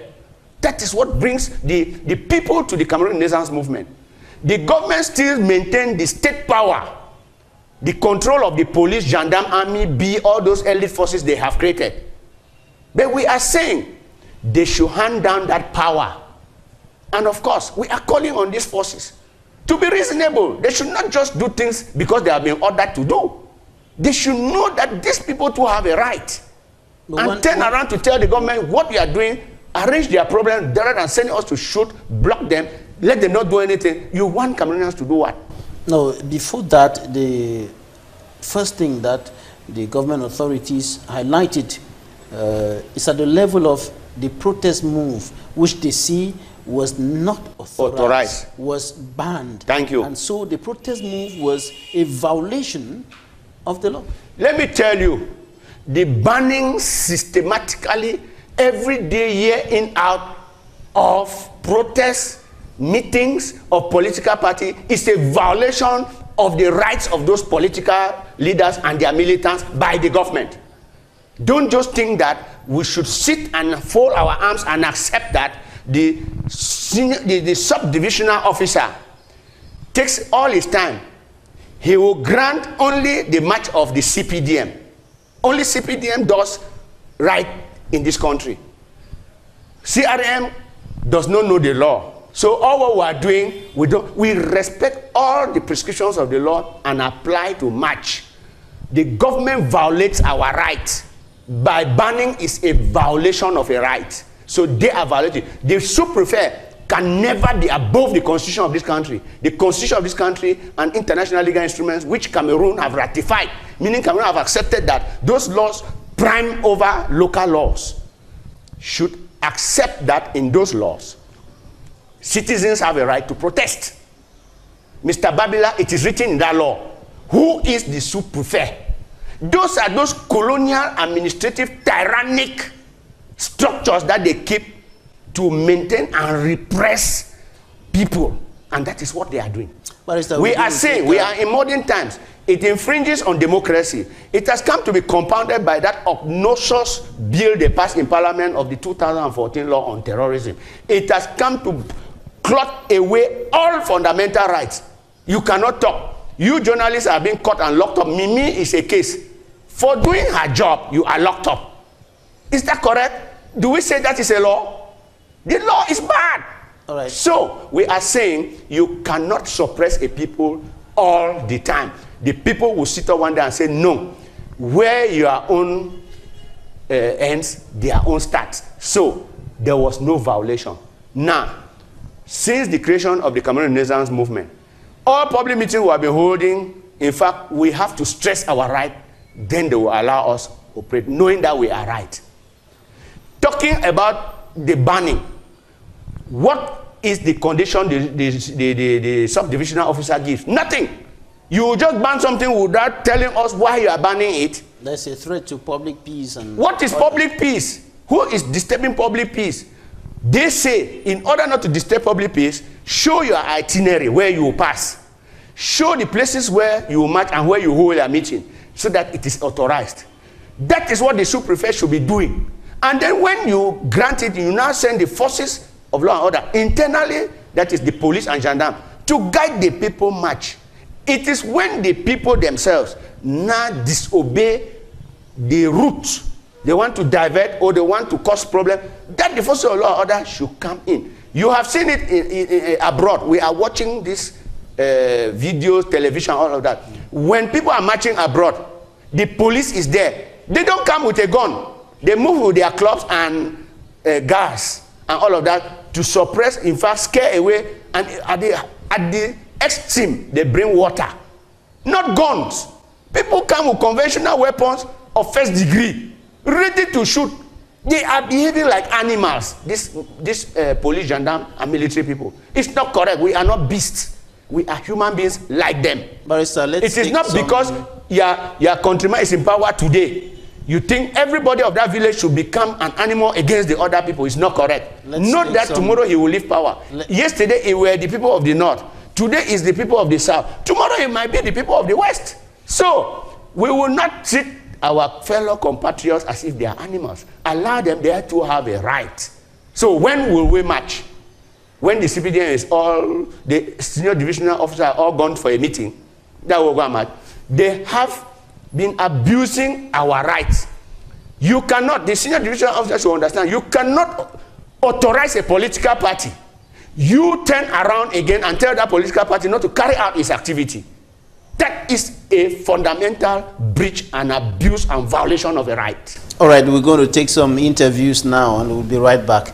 That is what brings the people to the Cameroon Renaissance movement. The government still maintains the state power, the control of the police, gendarme, army, B, all those elite forces they have created. But we are saying they should hand down that power. And of course, we are calling on these forces to be reasonable. They should not just do things because they have been ordered to do. They should know that these people too have a right. And turn around to tell the government what you are doing, arrange their problem, rather than sending us to shoot, block them, let them not do anything. You want Cameroonians to do what? No, before that, the first thing that the government authorities highlighted is at the level of the protest move, which they see was not authorized, was banned. Thank you. And so the protest move was a violation of the law. Let me tell you, the banning systematically every day, year in, out, of protests, meetings of political party is a violation of the rights of those political leaders and their militants by the government. Don't just think that we should sit and fold our arms and accept that the subdivisional officer takes all his time. He will grant only the march of the CPDM. Only CPDM does right in this country. CRM does not know the law. So all what we are doing, we respect all the prescriptions of the law and apply to match. The government violates our rights. By banning is a violation of a right. So they are violating. The sous-prefect can never be above the constitution of this country. The constitution of this country and international legal instruments which Cameroon have ratified, meaning Cameroon have accepted that those laws prime over local laws, should accept that in those laws, citizens have a right to protest. Mr. Babila, it is written in that law. Who is the sous-prefect? Those are those colonial, administrative, tyrannic structures that they keep to maintain and repress people. And that is what they are doing. We are saying, we are in modern times. It infringes on democracy. It has come to be compounded by that obnoxious bill they passed in Parliament of the 2014 law on terrorism. It has come to clot away all fundamental rights. You cannot talk. You journalists are being caught and locked up. Mimi is a case. For doing her job, you are locked up. Is that correct? Do we say that is a law? The law is bad. All right. So we are saying you cannot suppress a people all the time. The people will sit up one day and say, no, where your own ends, their own starts. So there was no violation. Now, since the creation of the Cameroon Renaissance movement, all public meetings we have been holding, in fact, we have to stress our right, then they will allow us to operate, knowing that we are right. Talking about the banning, what is the condition the subdivisional officer gives? Nothing. You just ban something without telling us why you are banning it. That's a threat to public peace. And what is public peace? Who is disturbing public peace? They say, in order not to disturb public peace, show your itinerary where you will pass. Show the places where you will march and where you hold a meeting, so that it is authorized. That is what the sous-prefect should be doing. And then when you grant it, you now send the forces of law and order internally, that is the police and gendarme, to guide the people march. It is when the people themselves now disobey the route they want to divert or they want to cause problem, that the forces of law and order should come in. You have seen it in abroad. We are watching this videos, television, all of that. When people are marching abroad, the police is there. They don't come with a gun. They move with their clubs and gas and all of that to suppress, in fact, scare away. And at the extreme, they bring water, not guns. People come with conventional weapons of first degree, ready to shoot. They are behaving like animals, this police, gendarme, and military people. It's not correct. We are not beasts. We are human beings like them. Barrister, it is not because your countryman is in power today, you think everybody of that village should become an animal against the other people. It's not correct. Not that tomorrow he will leave power. Yesterday it were the people of the north. Today is the people of the south. Tomorrow it might be the people of the west. So we will not treat our fellow compatriots as if they are animals. Allow them there to have a right. So when will we march? When the CPDM is all, the senior divisional officers are all gone for a meeting, that will go and march. They have been abusing our rights. You cannot, the senior divisional officers should understand, you cannot authorize a political party. You turn around again and tell that political party not to carry out its activity. That is a fundamental breach and abuse and violation of a right. All right, we're going to take some interviews now and we'll be right back.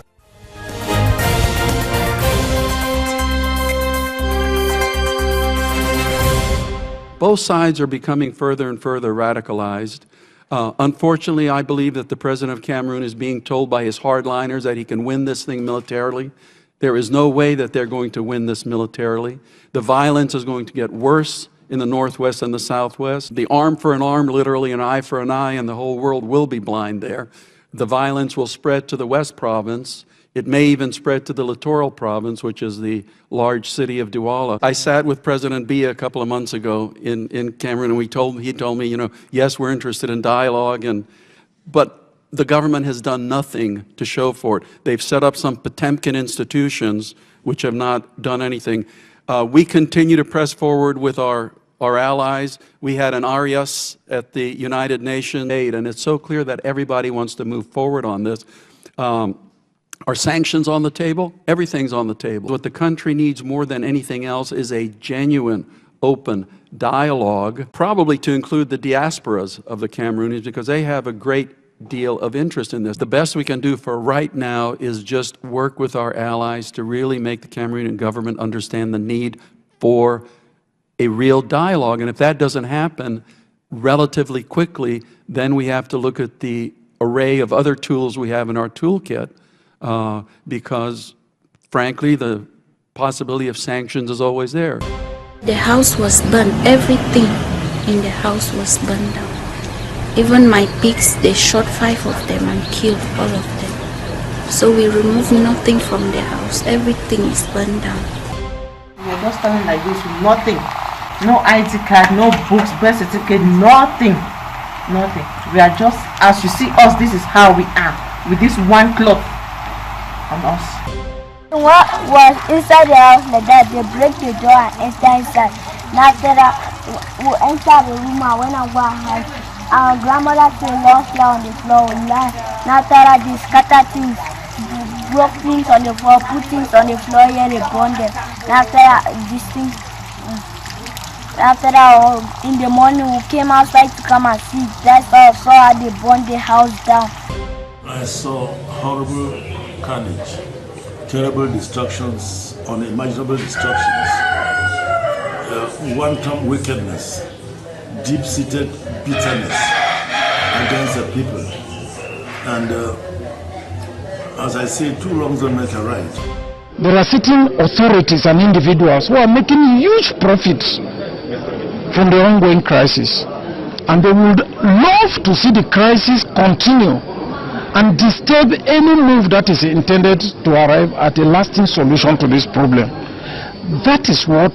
Both sides are becoming further and further radicalized. Unfortunately, I believe that the president of Cameroon is being told by his hardliners that he can win this thing militarily. There is no way that they're going to win this militarily. The violence is going to get worse in the northwest and the southwest. The arm for an arm, literally an eye for an eye, and the whole world will be blind there. The violence will spread to the West Province. It may even spread to the Littoral Province, which is the large city of Douala. I sat with President Biya a couple of months ago in Cameroon, and he told me, you know, yes, we're interested in dialogue, but the government has done nothing to show for it. They've set up some Potemkin institutions which have not done anything. We continue to press forward with our allies. We had an Arias at the United Nations aid, and it's so clear that everybody wants to move forward on this. Are sanctions on the table? Everything's on the table. What the country needs more than anything else is a genuine, open dialogue, probably to include the diasporas of the Cameroonians, because they have a great deal of interest in this. The best we can do for right now is just work with our allies to really make the Cameroonian government understand the need for a real dialogue. And if that doesn't happen relatively quickly, then we have to look at the array of other tools we have in our toolkit. Because, frankly, the possibility of sanctions is always there. The house was burned. Everything in the house was burned down. Even my pigs, they shot 5 of them and killed all of them. So we removed nothing from the house. Everything is burned down. We are just standing like this with nothing. No ID card, no books, birth certificate, nothing. Nothing. We are just, as you see us, this is how we are. With this one cloth. Us. What was inside the house like that, they break the door and enter inside. Now after that, we enter the room and when I go ahead, our grandmother still lost on the floor. Now after that, they scatter things, broke things on the floor, put things on the floor here, they burn them. Now after that, this thing, after that, in the morning, we came outside to come and see. That's why I saw how they burned the house down. I saw horrible carnage, terrible destructions, unimaginable destructions, wanton wickedness, deep-seated bitterness against the people. And as I say, 2 wrongs don't make a right. There are certain authorities and individuals who are making huge profits from the ongoing crisis. And they would love to see the crisis continue and disturb any move that is intended to arrive at a lasting solution to this problem. That is what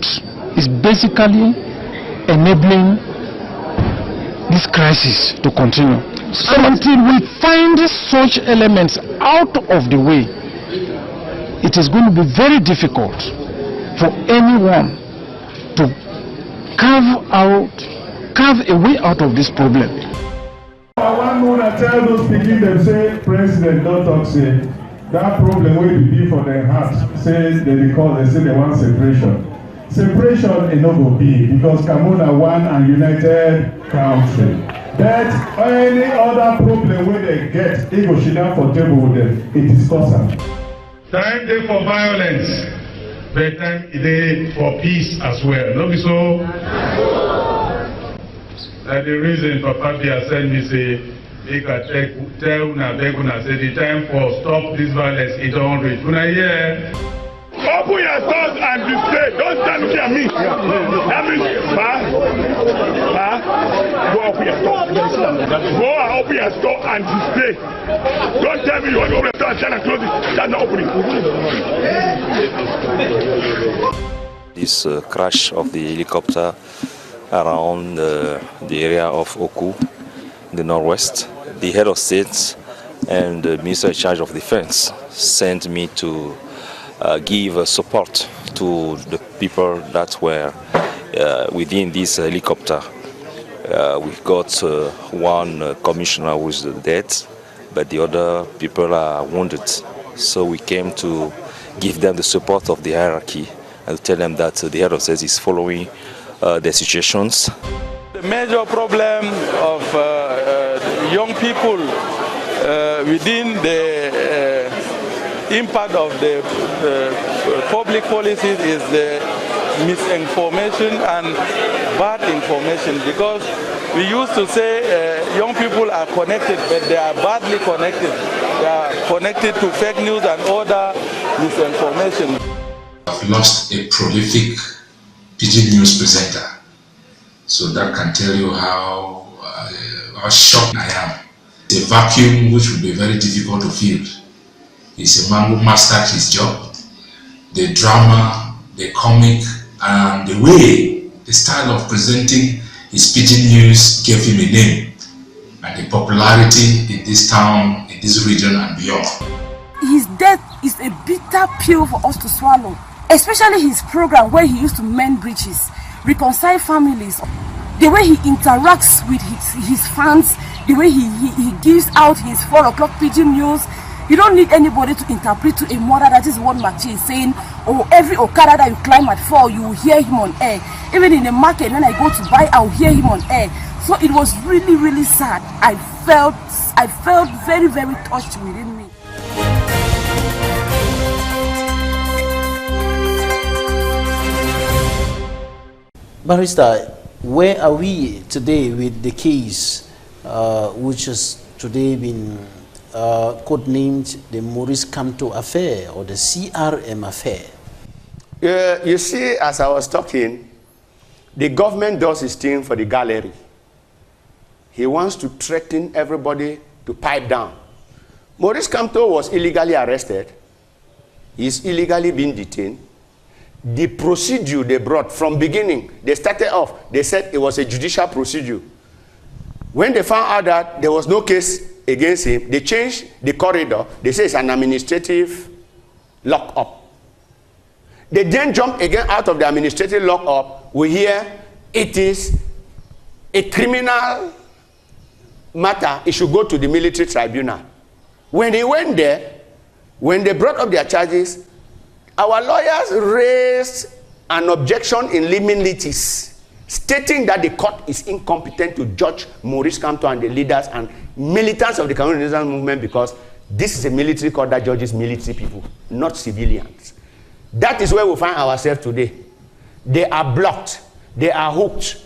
is basically enabling this crisis to continue. So until we find such elements out of the way, it is going to be very difficult for anyone to carve a way out of this problem. I want to tell those people them say President don't talk say that problem will be for their hearts. Say they say they want separation. Separation is not going to be because Cameroon are one and united country. But any other problem where they get, they go sit down for table with them, it is custom. Time day for violence, but time day for peace as well. No be so? That's the reason Papa Bia sent me say, make a tell una beg una say the time for stop this violence it don't reach. Una hear? Open your doors and display. Don't stand look at me. That means, go open your door. Go and open your door and display. Don't tell me you want to open the door and stand and close it. That's not opening. This crash of the helicopter around the area of Oku, the northwest, the head of state and the minister in charge of defense sent me to give support to the people that were within this helicopter. We got one commissioner who is dead, but the other people are wounded. So we came to give them the support of the hierarchy and to tell them that the head of state is following the situations. The major problem of young people within the impact of the public policies is the misinformation and bad information, because we used to say young people are connected, but they are badly connected. They are connected to fake news and other misinformation. I've lost a prolific pidgin news presenter, so that can tell you how shocked I am. The vacuum which will be very difficult to fill. He's a man who mastered his job. The drama, the comic, and the way, the style of presenting his pidgin news gave him a name and a popularity in this town, in this region and beyond. His death is a bitter pill for us to swallow, especially his program where he used to mend bridges, reconcile families, the way he interacts with his fans, the way he gives out his 4 o'clock pidgin news. You don't need anybody to interpret to a mother that is what Machi is saying, or every Okada that you climb at 4, you will hear him on air. Even in the market, when I go to buy, I'll hear him on air. So it was really, really sad. I felt very, very touched within me. Barrister, where are we today with the case which has today been codenamed the Maurice Kamto affair or the CRM affair? You see, as I was talking, the government does his thing for the gallery. He wants to threaten everybody to pipe down. Maurice Kamto was illegally arrested. He's illegally being detained. The procedure they brought from beginning, they started off, they said it was a judicial procedure. When they found out that there was no case against him, they changed the corridor. They say it's an administrative lock-up. They then jump again out of the administrative lock-up. We hear it is a criminal matter. It should go to the military tribunal. When he went there, when they brought up their charges, our lawyers raised an objection in limine litis, stating that the court is incompetent to judge Maurice Kamto and the leaders and militants of the Cameroon National Movement, because this is a military court that judges military people, not civilians. That is where we find ourselves today. They are blocked, they are hooked,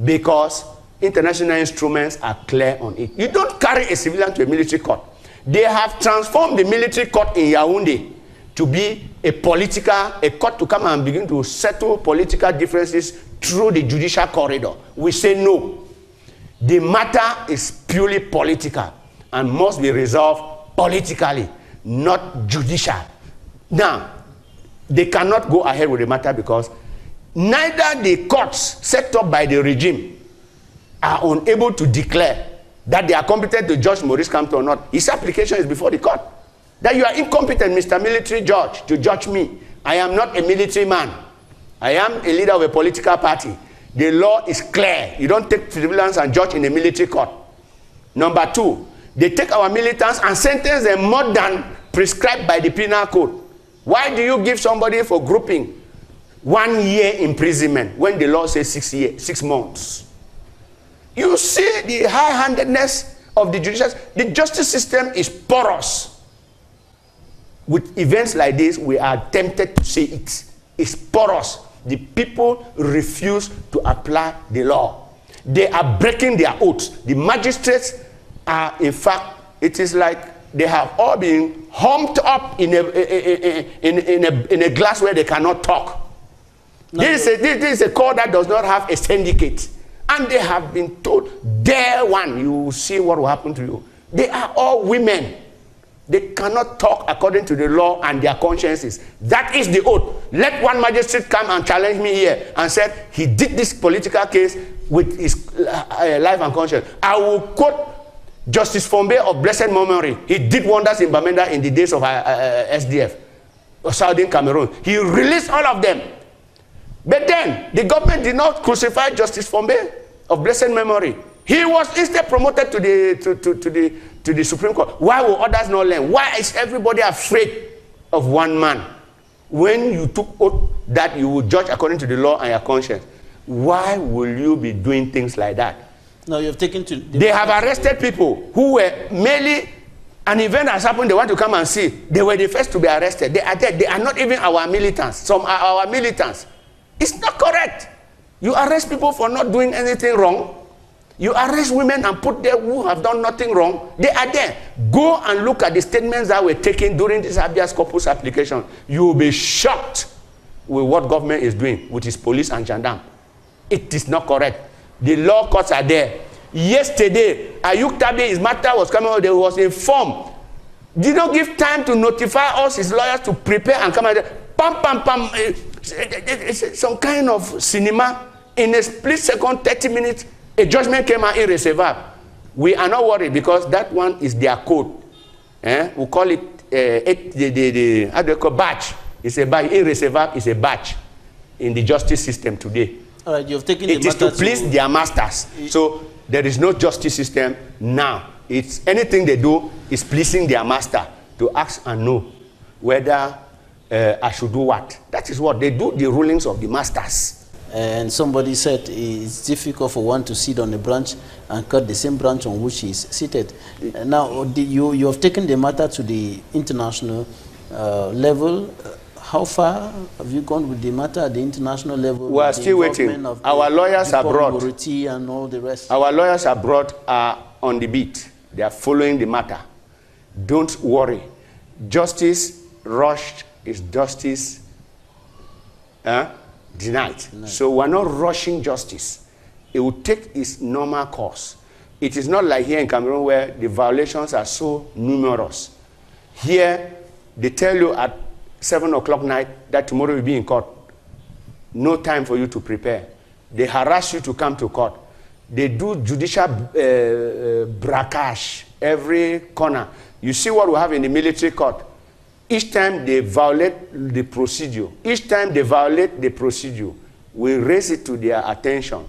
because international instruments are clear on it. You don't carry a civilian to a military court. They have transformed the military court in Yaoundé to be a court to come and begin to settle political differences through the judicial corridor. We say no. The matter is purely political and must be resolved politically, not judicial. Now, they cannot go ahead with the matter because neither the courts set up by the regime are unable to declare that they are competent to judge Maurice Kamto or not. His application is before the court. That you are incompetent, Mr. Military Judge, to judge me. I am not a military man. I am a leader of a political party. The law is clear. You don't take civilians and judge in a military court. Number two, they take our militants and sentence them more than prescribed by the penal code. Why do you give somebody for grouping 1 year imprisonment when the law says 6 months? You see the high-handedness of the judicial. The justice system is porous. With events like this, we are tempted to say it. It's porous. The people refuse to apply the law. They are breaking their oaths. The magistrates are, in fact, it is like they have all been humped up in a glass where they cannot talk. No, this is a court that does not have a syndicate. And they have been told, day one, you will see what will happen to you. They are all women. They cannot talk according to the law and their consciences. That is the oath. Let one magistrate come and challenge me here and said he did this political case with his life and conscience. I will quote Justice Fombe of blessed memory. He did wonders in Bamenda in the days of SDF, or Southern Cameroon. He released all of them. But then, the government did not crucify Justice Fombe of blessed memory. He was instead promoted to the Supreme Court. Why will others not learn? Why is everybody afraid of one man? When you took oath that you will judge according to the law and your conscience, why will you be doing things like that? No, you've taken to... They have arrested people who were merely... An event has happened, they want to come and see. They were the first to be arrested. They are dead. They are not even our militants. Some are our militants. It's not correct. You arrest people for not doing anything wrong. You arrest women and put them who have done nothing wrong. They are there. Go and look at the statements that were taken during this habeas corpus application. You will be shocked with what government is doing with its police and gendarme. It is not correct. The law courts are there. Yesterday, Ayuk Tabi, his matter was coming out, they was informed. Did not give time to notify us, his lawyers, to prepare and come out. Pam, pam, pam. It's some kind of cinema. In a split second, 30 minutes, a judgment came out irreversible. We are not worried because that one is their code. We call it how do you call batch? It's a batch. Irreversible is a batch in the justice system today. All right, you've taken it is to please their masters. So there is no justice system now. It's anything they do is pleasing their master to ask and know whether I should do what. That is what they do, the rulings of the masters. And somebody said it's difficult for one to sit on a branch and cut the same branch on which he is seated. Now, you have taken the matter to the international level. How far have you gone with the matter at the international level? We are still waiting. Our lawyers abroad and all the rest. Our lawyers abroad are on the beat. They are following the matter. Don't worry. Justice rushed is justice denied. So we're not rushing justice. It will take its normal course. It is not like here in Cameroon where the violations are so numerous. Here, they tell you at 7 o'clock night that tomorrow you'll be in court. No time for you to prepare. They harass you to come to court. They do judicial braquage every corner. You see what we have in the military court. Each time they violate the procedure, we raise it to their attention.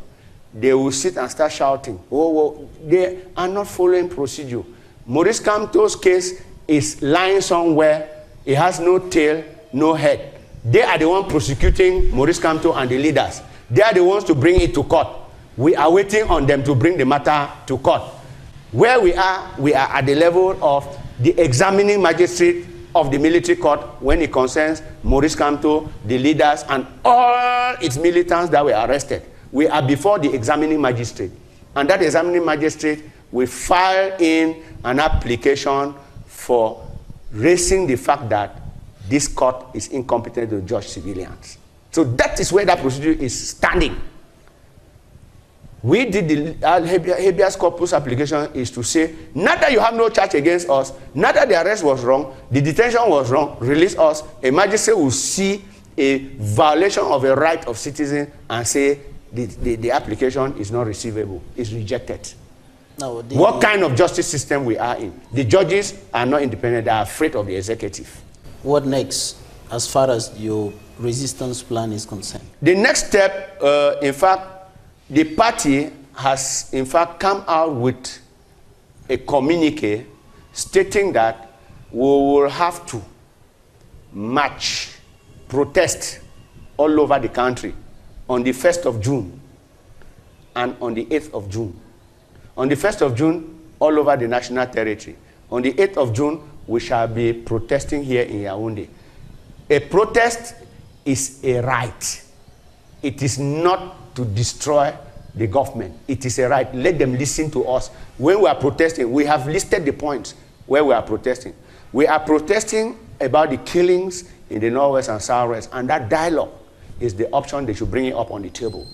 They will sit and start shouting. Oh, well, they are not following procedure. Maurice Kamto's case is lying somewhere. It has no tail, no head. They are the ones prosecuting Maurice Kamto and the leaders. They are the ones to bring it to court. We are waiting on them to bring the matter to court. Where we are at the level of the examining magistrate of the military court when it concerns Maurice Kamto, the leaders, and all its militants that were arrested. We are before the examining magistrate. And that examining magistrate will file in an application for raising the fact that this court is incompetent to judge civilians. So that is where that procedure is standing. We did the habeas corpus application is to say, not that you have no charge against us, not that the arrest was wrong, the detention was wrong, release us. A magistrate will see a violation of a right of citizen and say the application is not receivable, it's rejected. No, what kind of justice system we are in? The judges are not independent, they are afraid of the executive. What next? as far as your resistance plan is concerned? The next step, in fact, the party has in fact come out with a communique stating that we will have to march, protest all over the country on the 1st of June and on the 8th of June. On the 1st of June, all over the national territory. On the 8th of June, we shall be protesting here in Yaoundé. A protest is a right. It is not to destroy the government. It is a right. Let them listen to us. When we are protesting, we have listed the points where we are protesting. We are protesting about the killings in the Northwest and Southwest, and that dialogue is the option they should bring it up on the table.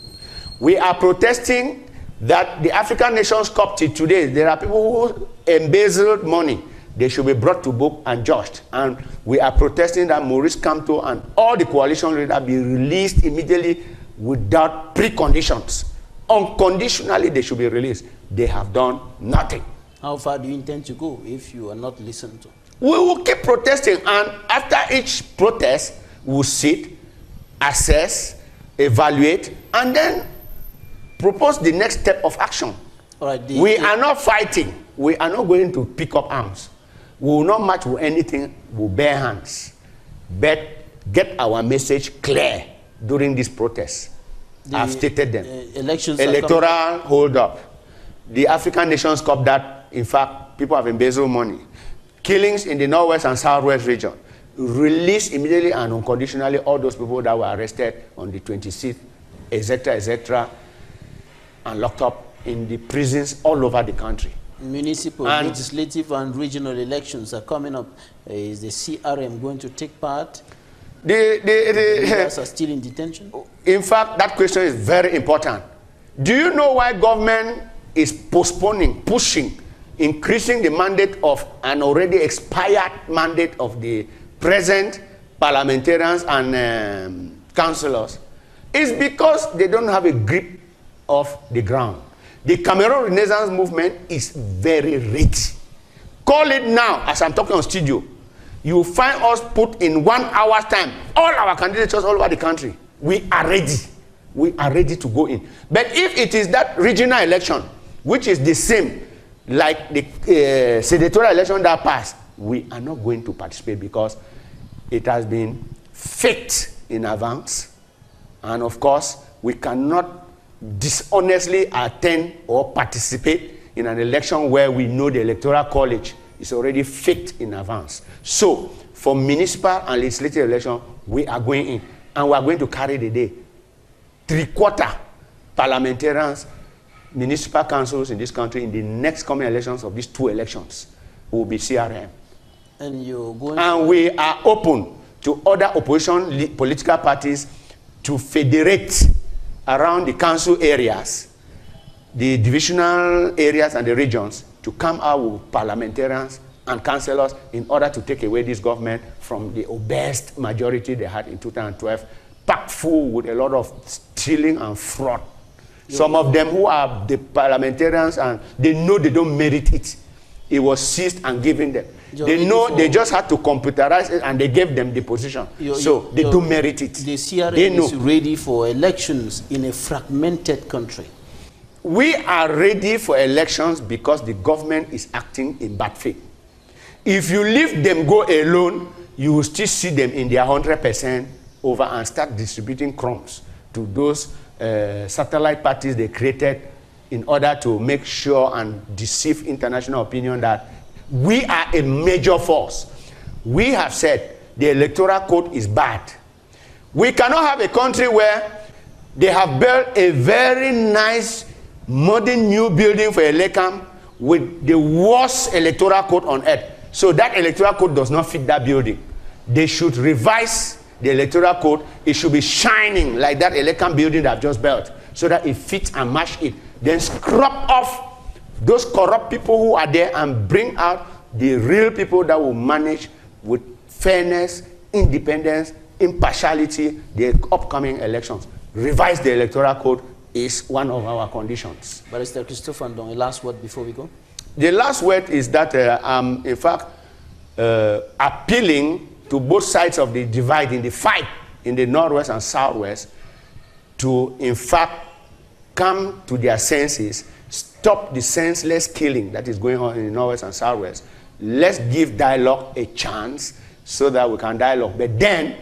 We are protesting that the African Nations Cup today, there are people who embezzled money. They should be brought to book and judged. And we are protesting that Maurice Kamto and all the coalition leaders be released immediately without preconditions. Unconditionally, they should be released. They have done nothing. How far do you intend to go if you are not listened to? We will keep protesting, and after each protest, we'll sit, assess, evaluate, and then propose the next step of action. All right, we are not fighting. We are not going to pick up arms. We will not march with anything with bare hands. But get our message clear during this protest. I've stated them. Electoral hold up. The African Nations Cup that, in fact, people have embezzled money. Killings in the Northwest and Southwest region. Release immediately and unconditionally all those people that were arrested on the 26th, etc., and locked up in the prisons all over the country. Municipal, legislative, and regional elections are coming up. Is the CRM going to take part? The leaders are still in detention? In fact, that question is very important. Do you know why government is postponing, pushing, increasing the mandate of an already expired mandate of the present parliamentarians and councillors? It's because they don't have a grip of the ground. The Cameroon Renaissance movement is very rich. Call it now, as I'm talking on studio. You will find us put in 1 hour's time all our candidatures all over the country. We are ready. We are ready to go in. But if it is that regional election, which is the same like the senatorial election that passed, we are not going to participate because it has been faked in advance. And of course, we cannot dishonestly attend or participate in an election where we know the electoral college is already faked in advance. So, for municipal and legislative election, we are going in, and we are going to carry the day. 3/4 parliamentarians, municipal councils in this country in the next coming elections of these 2 elections will be CRM. And we are open to other opposition political parties to federate around the council areas, the divisional areas and the regions, to come out with parliamentarians and councillors in order to take away this government from the obese majority they had in 2012, packed full with a lot of stealing and fraud. Some of them who are the parliamentarians, and they know they don't merit it. It was seized and given them. They know they just had to computerize it, and they gave them the position. So they don't merit it. The CRM is ready for elections in a fragmented country. We are ready for elections because the government is acting in bad faith. If you leave them go alone, you will still see them in their 100% over and start distributing crumbs to those satellite parties they created in order to make sure and deceive international opinion that we are a major force. We have said the electoral code is bad. We cannot have a country where they have built a very nice modern new building for Elekam with the worst electoral code on earth. So that electoral code does not fit that building. They should revise the electoral code. It should be shining like that Elekam building that I've just built, so that it fits and match it. Then scrub off those corrupt people who are there and bring out the real people that will manage with fairness, independence, impartiality the upcoming elections. Revise the electoral code is one of our conditions. Barrister Christopher NDONG, a last word before we go? The last word is that I'm, in fact, appealing to both sides of the divide in the fight in the Northwest and Southwest to, in fact, come to their senses, stop the senseless killing that is going on in the Northwest and Southwest. Let's give dialogue a chance so that we can dialogue. But then,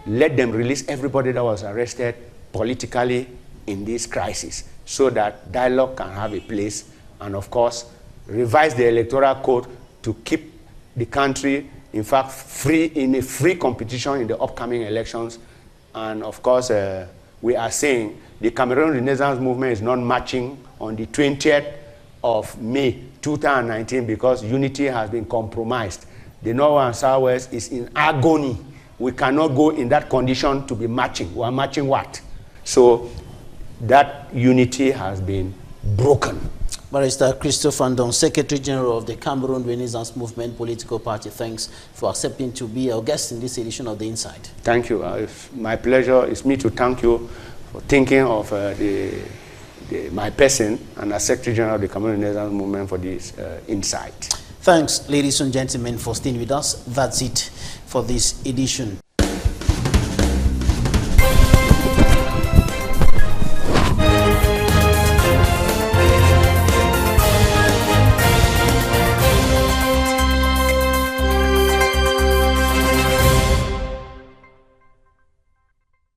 let them release everybody that was arrested politically in this crisis so that dialogue can have a place, and of course, revise the electoral code to keep the country, in fact, free in a free competition in the upcoming elections. And of course, we are saying the Cameroon Renaissance Movement is not marching on the 20th of May 2019 because unity has been compromised. The North and Southwest is in agony. We cannot go in that condition to be marching. We are marching what? So that unity has been broken. Barrister Christopher NDONG, Secretary General of the Cameroon Renaissance Movement Political Party, thanks for accepting to be our guest in this edition of The Insight. Thank you. My pleasure. It's me to thank you for thinking of my person and as Secretary General of the Cameroon Renaissance Movement for this insight. Thanks, ladies and gentlemen, for staying with us. That's it for this edition.